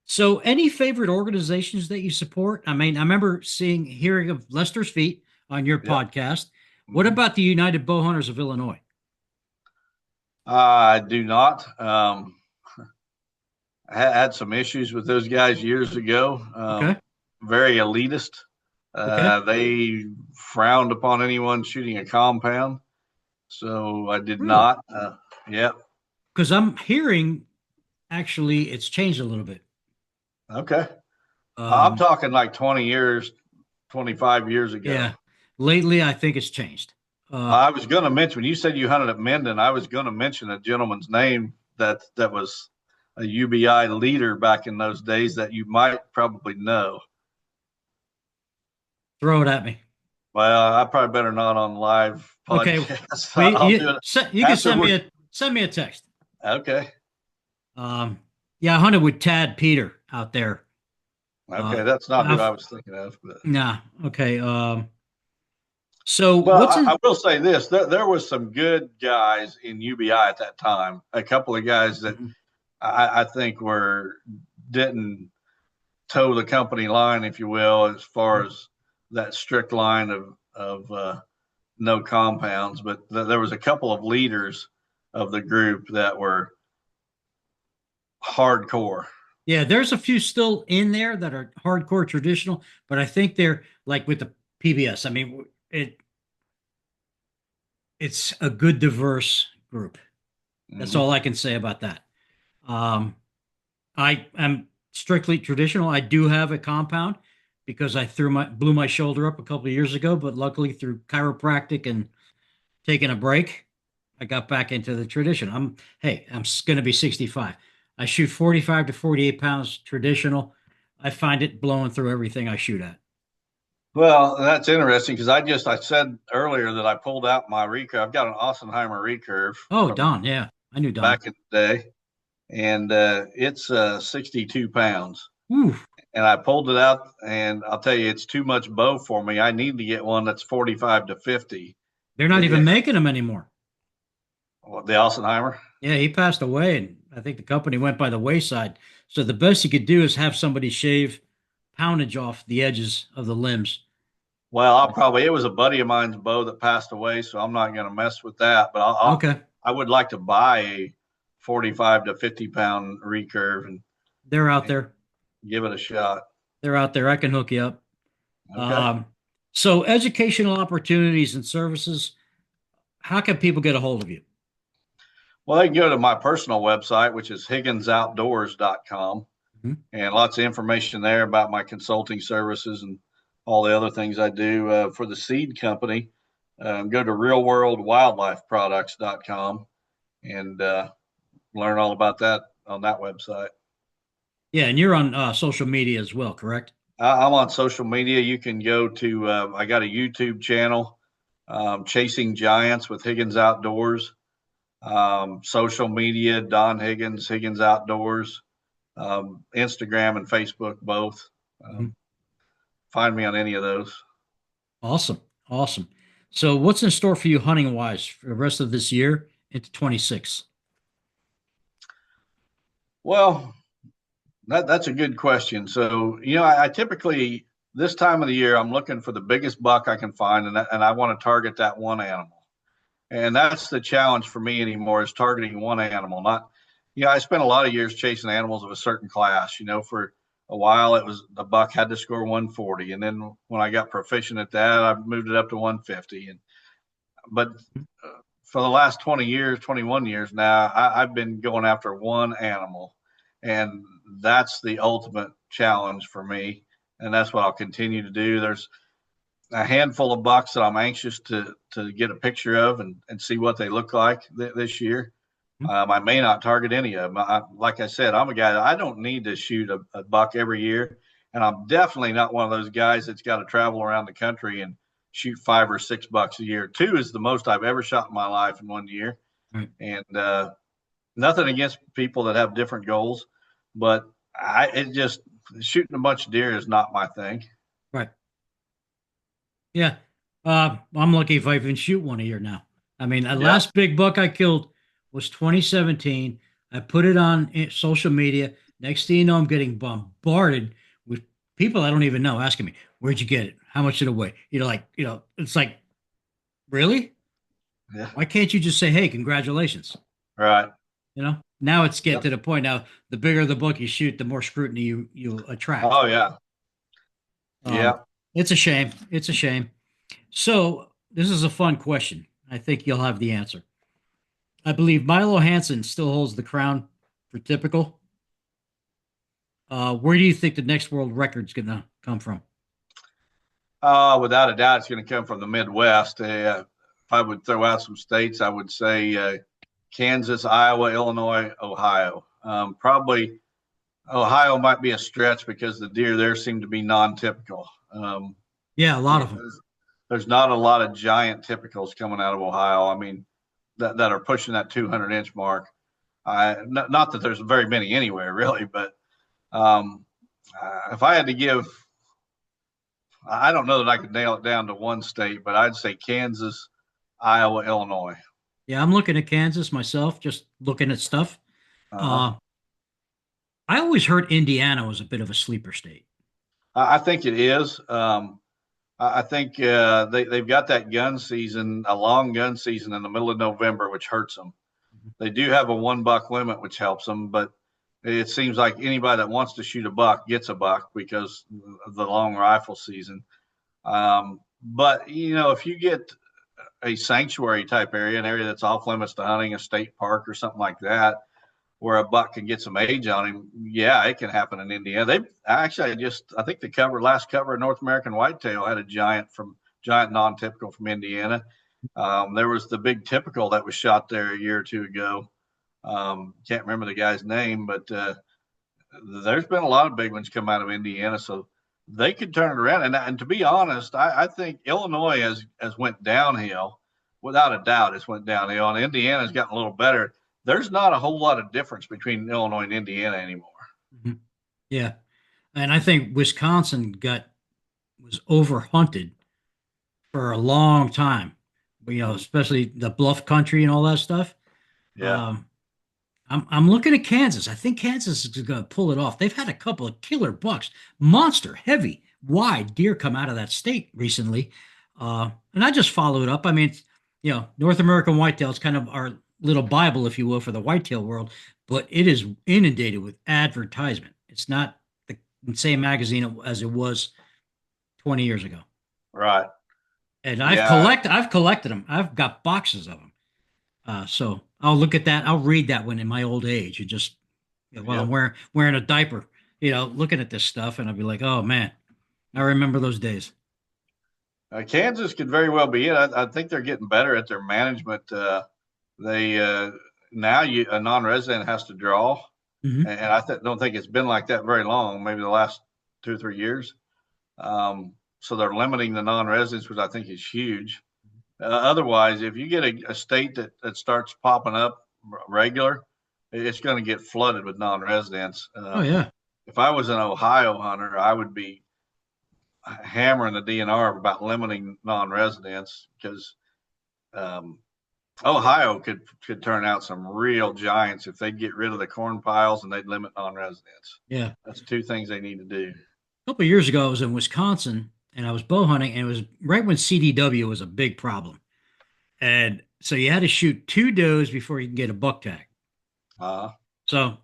so, any favorite organizations that you support? I mean, I remember hearing of Lester's Feet on your Yep. podcast. What Mhm. about the United Bowhunters of Illinois? I do not. I had some issues with those guys years ago. Okay. Very elitist. Okay. They frowned upon anyone shooting a compound, so I did Really? not. Yep. Because I'm hearing actually it's changed a little bit. Okay. I'm Um, talking like 20 years, 25 years ago. yeah, lately I think it's changed. I was going to mention when you said you hunted at Minden, I was going to mention a gentleman's name that was a UBI leader back in those days that you might probably know. Throw it at me. Well, I probably better not on live Okay. podcast. Well, I'll do it you can after we're send me a text. okay. Um, yeah, I hunted with Tad Peter out there. Okay, that's not who I I've, was thinking of, but nah. Okay. So well, what's I in? will say this: there was some good guys in UBI at that time. A couple of guys that Mhm. I think were didn't toe the company line, if you will, as far as that strict line of no compounds. But there was a couple of leaders of the group that were hardcore. Yeah, there's a few still in there that are hardcore traditional, but I think they're like with the PBS. I mean, it's a good diverse group. That's Mm-hmm. all I can say about that. Um, I am strictly traditional. I do have a compound because I blew my shoulder up a couple of years ago, but luckily through chiropractic and taking a break, I got back into the tradition. I'm going to be 65. I shoot 45 to 48 pounds traditional. I find it blowing through everything I shoot at. Well, that's interesting because I said earlier that I pulled out my recurve. I've got an Ossenheimer recurve Oh, from Don. Yeah. I knew Don. back in the day, and it's 62 pounds. Ooh, And I pulled it out, and I'll tell you, it's too much bow for me. I need to get one that's 45 to 50. they're not even making them anymore. The Ossenheimer. Yeah, he passed away, and I think the company went by the wayside. So the best you could do is have somebody shave poundage off the edges of the limbs. Well, it was a buddy of mine's bow that passed away, so I'm not going to mess with that. But Okay, I would like to buy a 45 to 50 pound recurve they're out and there. give it a shot. They're out there. I can hook you up. Okay. Um, so educational opportunities and services. How can people get a hold of you? Well, they can go to my personal website, which is higginsoutdoors.com, Mhm. and lots of information there about my consulting services and all the other things I do for the seed company. Go to realworldwildlifeproducts.com and learn all about that on that website. Yeah, and you're on social media as well, correct? I'm on social media. You can go to, I got a YouTube channel, Chasing Giants with Higgins Outdoors. Social media, Don Higgins, Higgins Outdoors, Instagram and Facebook both. Mhm. Find me on any of those. Awesome, awesome. So what's in store for you hunting wise for the rest of this year into 26? Well, that's a good question. So, I typically, this time of the year, I'm looking for the biggest buck I can find, and I want to target that one animal. And that's the challenge for me anymore is targeting one animal. Not, I spent a lot of years chasing animals of a certain class. For a while, it was the buck had to score 140, and then when I got proficient at that, I moved it up to 150. But for the last 20 years, 21 years now, I've been going after one animal, and that's the ultimate challenge for me, and that's what I'll continue to do. There's a handful of bucks that I'm anxious to get a picture of and see what they look like this year. I may not target any of them. Like I said, I'm a guy that I don't need to shoot a buck every year, and I'm definitely not one of those guys that's got to travel around the country and shoot 5 or 6 bucks a year. Two is the most I've ever shot in my life in one year, Right, and nothing against people that have different goals, but it just shooting a bunch of deer is not my thing. right. Yeah. I'm lucky if I even shoot one a year now. I mean, the Yeah. last big buck I killed was 2017. I put it on social media. Next thing you know, I'm getting bombarded with people I don't even know asking me, "Where'd you get it? How much did it weigh?" It's like, really? Yeah. Why can't you just say, "Hey, congratulations"? Right. Now it's getting Yep. to the point now. The bigger the book you shoot, the more scrutiny you attract. Oh yeah. Um, Yeah. it's a shame. It's a shame. So this is a fun question. I think you'll have the answer. I believe Milo Hansen still holds the crown for typical. Where do you think the next world record's going to come from? Without a doubt, it's going to come from the Midwest. If I would throw out some states, I would say Kansas, Iowa, Illinois, Ohio. Probably Ohio might be a stretch because the deer there seem to be non-typical. Yeah, a lot of them. There's not a lot of giant typicals coming out of Ohio. I mean, that are pushing that 200-inch mark. Not that there's very many anywhere really, but um, if I had to give, I don't know that I could nail it down to one state, but I'd say Kansas, Iowa, Illinois. Yeah, I'm looking at Kansas myself, just looking at stuff. Uh-huh. Uh, I always heard Indiana was a bit of a sleeper state. I think it is. I think they've got that gun season, a long gun season in the middle of November, which hurts them. They do have a 1 buck limit, which helps them, but it seems like anybody that wants to shoot a buck gets a buck because of the long rifle season. But if you get a sanctuary type area, an area that's off limits to hunting, a state park or something like that, where a buck can get some age on him, yeah, it can happen in Indiana. They actually I think the last cover of North American Whitetail had a giant non-typical from Indiana. There was the big typical that was shot there a year or two ago. Can't remember the guy's name, but there's been a lot of big ones come out of Indiana, so they could turn it around. And to be honest, I think Illinois has went downhill, without a doubt. It's went downhill, and Indiana's gotten a little better. There's not a whole lot of difference between Illinois and Indiana anymore. Mhm. Yeah. And I think Wisconsin was over hunted for a long time. Especially the bluff country and all that stuff. Yeah. Um, I'm looking at Kansas. I think Kansas is going to pull it off. They've had a couple of killer bucks, monster, heavy, wide deer come out of that state recently, and I just followed up. I mean, North American whitetail is kind of our little Bible, if you will, for the whitetail world, but it is inundated with advertisement. It's not the same magazine as it was 20 years ago. Right. And Yeah. I've collected them. I've got boxes of them. So I'll look at that. I'll read that one in my old age and just while I'm Yep. wearing a diaper, looking at this stuff, and I'll be like, oh man, I remember those days. Kansas could very well be it. I think they're getting better at their management. They now a non-resident has to draw, Hmm. and don't think it's been like that very long. Maybe the last 2 or 3 years. So they're limiting the non-residents, which I think is huge. Otherwise, if you get a state that starts popping up regular, it's going to get flooded with non-residents. Oh yeah. If I was an Ohio hunter, I would be hammering the DNR about limiting non-residents because um, Ohio could turn out some real giants if they'd get rid of the corn piles and they'd limit non-residents. Yeah. That's two things they need to do. A couple of years ago, I was in Wisconsin and I was bow hunting, and it was right when CDW was a big problem, and so you had to shoot two does before you can get a buck tag. Uh, So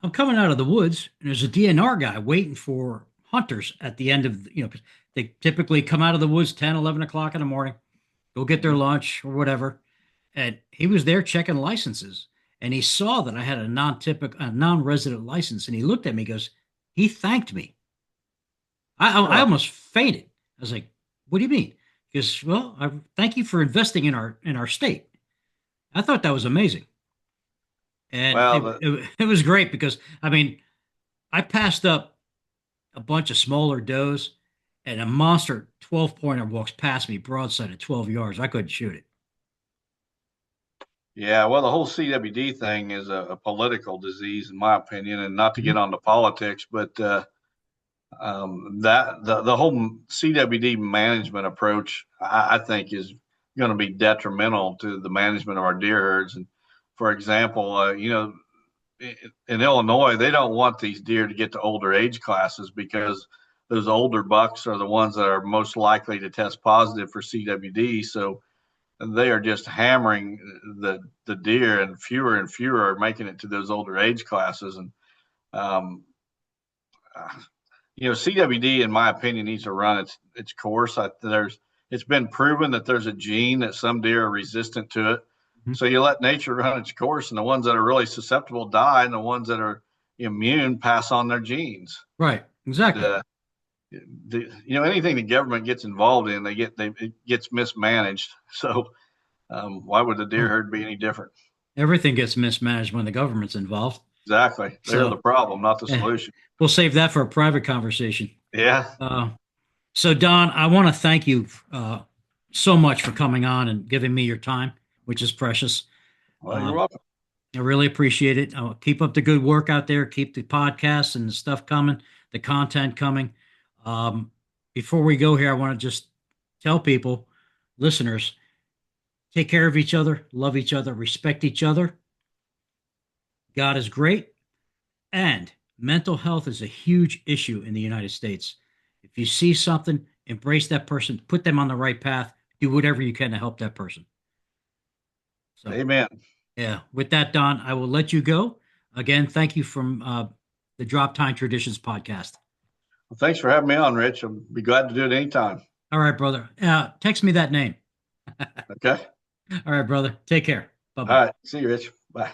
I'm coming out of the woods, and there's a DNR guy waiting for hunters at the end of, they typically come out of the woods 10, 11 o'clock in the morning, go get their mhm. lunch or whatever. And he was there checking licenses. And he saw that I had a non-resident license. And he looked at me, goes, he thanked me. I Huh. almost fainted. I was like, what do you mean? He goes, well, I thank you for investing in our state. I thought that was amazing. And Well, it was great because, I mean, I passed up a bunch of smaller does, and a monster 12 pointer walks past me broadside at 12 yards. I couldn't shoot it. yeah, well, the whole CWD thing is a political disease, in my opinion, and not to Mhm. get onto politics, but that the whole CWD management approach, I think, is going to be detrimental to the management of our deer herds. And for example, in Illinois, they don't want these deer to get to older age classes because those older bucks are the ones that are most likely to test positive for CWD. So they are just hammering the deer, and fewer are making it to those older age classes. And um, CWD, in my opinion, needs to run its course. It's been proven that there's a gene that some deer are resistant to it. Mhm. So you let nature run its course, and the ones that are really susceptible die, and the ones that are immune pass on their genes. Right. And, Exactly. anything the government gets involved in, it gets mismanaged. So why would the deer Well, herd be any different? everything gets mismanaged when the government's involved. Exactly. They're the So, problem, not the eh, solution. we'll save that for a private conversation. Yeah. Uh, so, Don, I want to thank you so much for coming on and giving me your time, which is precious. Well, you're Um, welcome. I really appreciate it. Keep up the good work out there. Keep the podcasts and the stuff coming, the content coming. Um, Before we go here, I want to just tell people, listeners, take care of each other, love each other, respect each other. God is great. And mental health is a huge issue in the United States. If you see something, embrace that person, put them on the right path, do whatever you can to help that person. So, Amen. Yeah. With that, Don, I will let you go. Again, thank you from the Drop Time Traditions podcast. Well, thanks for having me on, Rich. I'll be glad to do it anytime. All right, brother. Text me that name. Okay. All right, brother. Take care. Bye All bye. right. See you, Rich. Bye.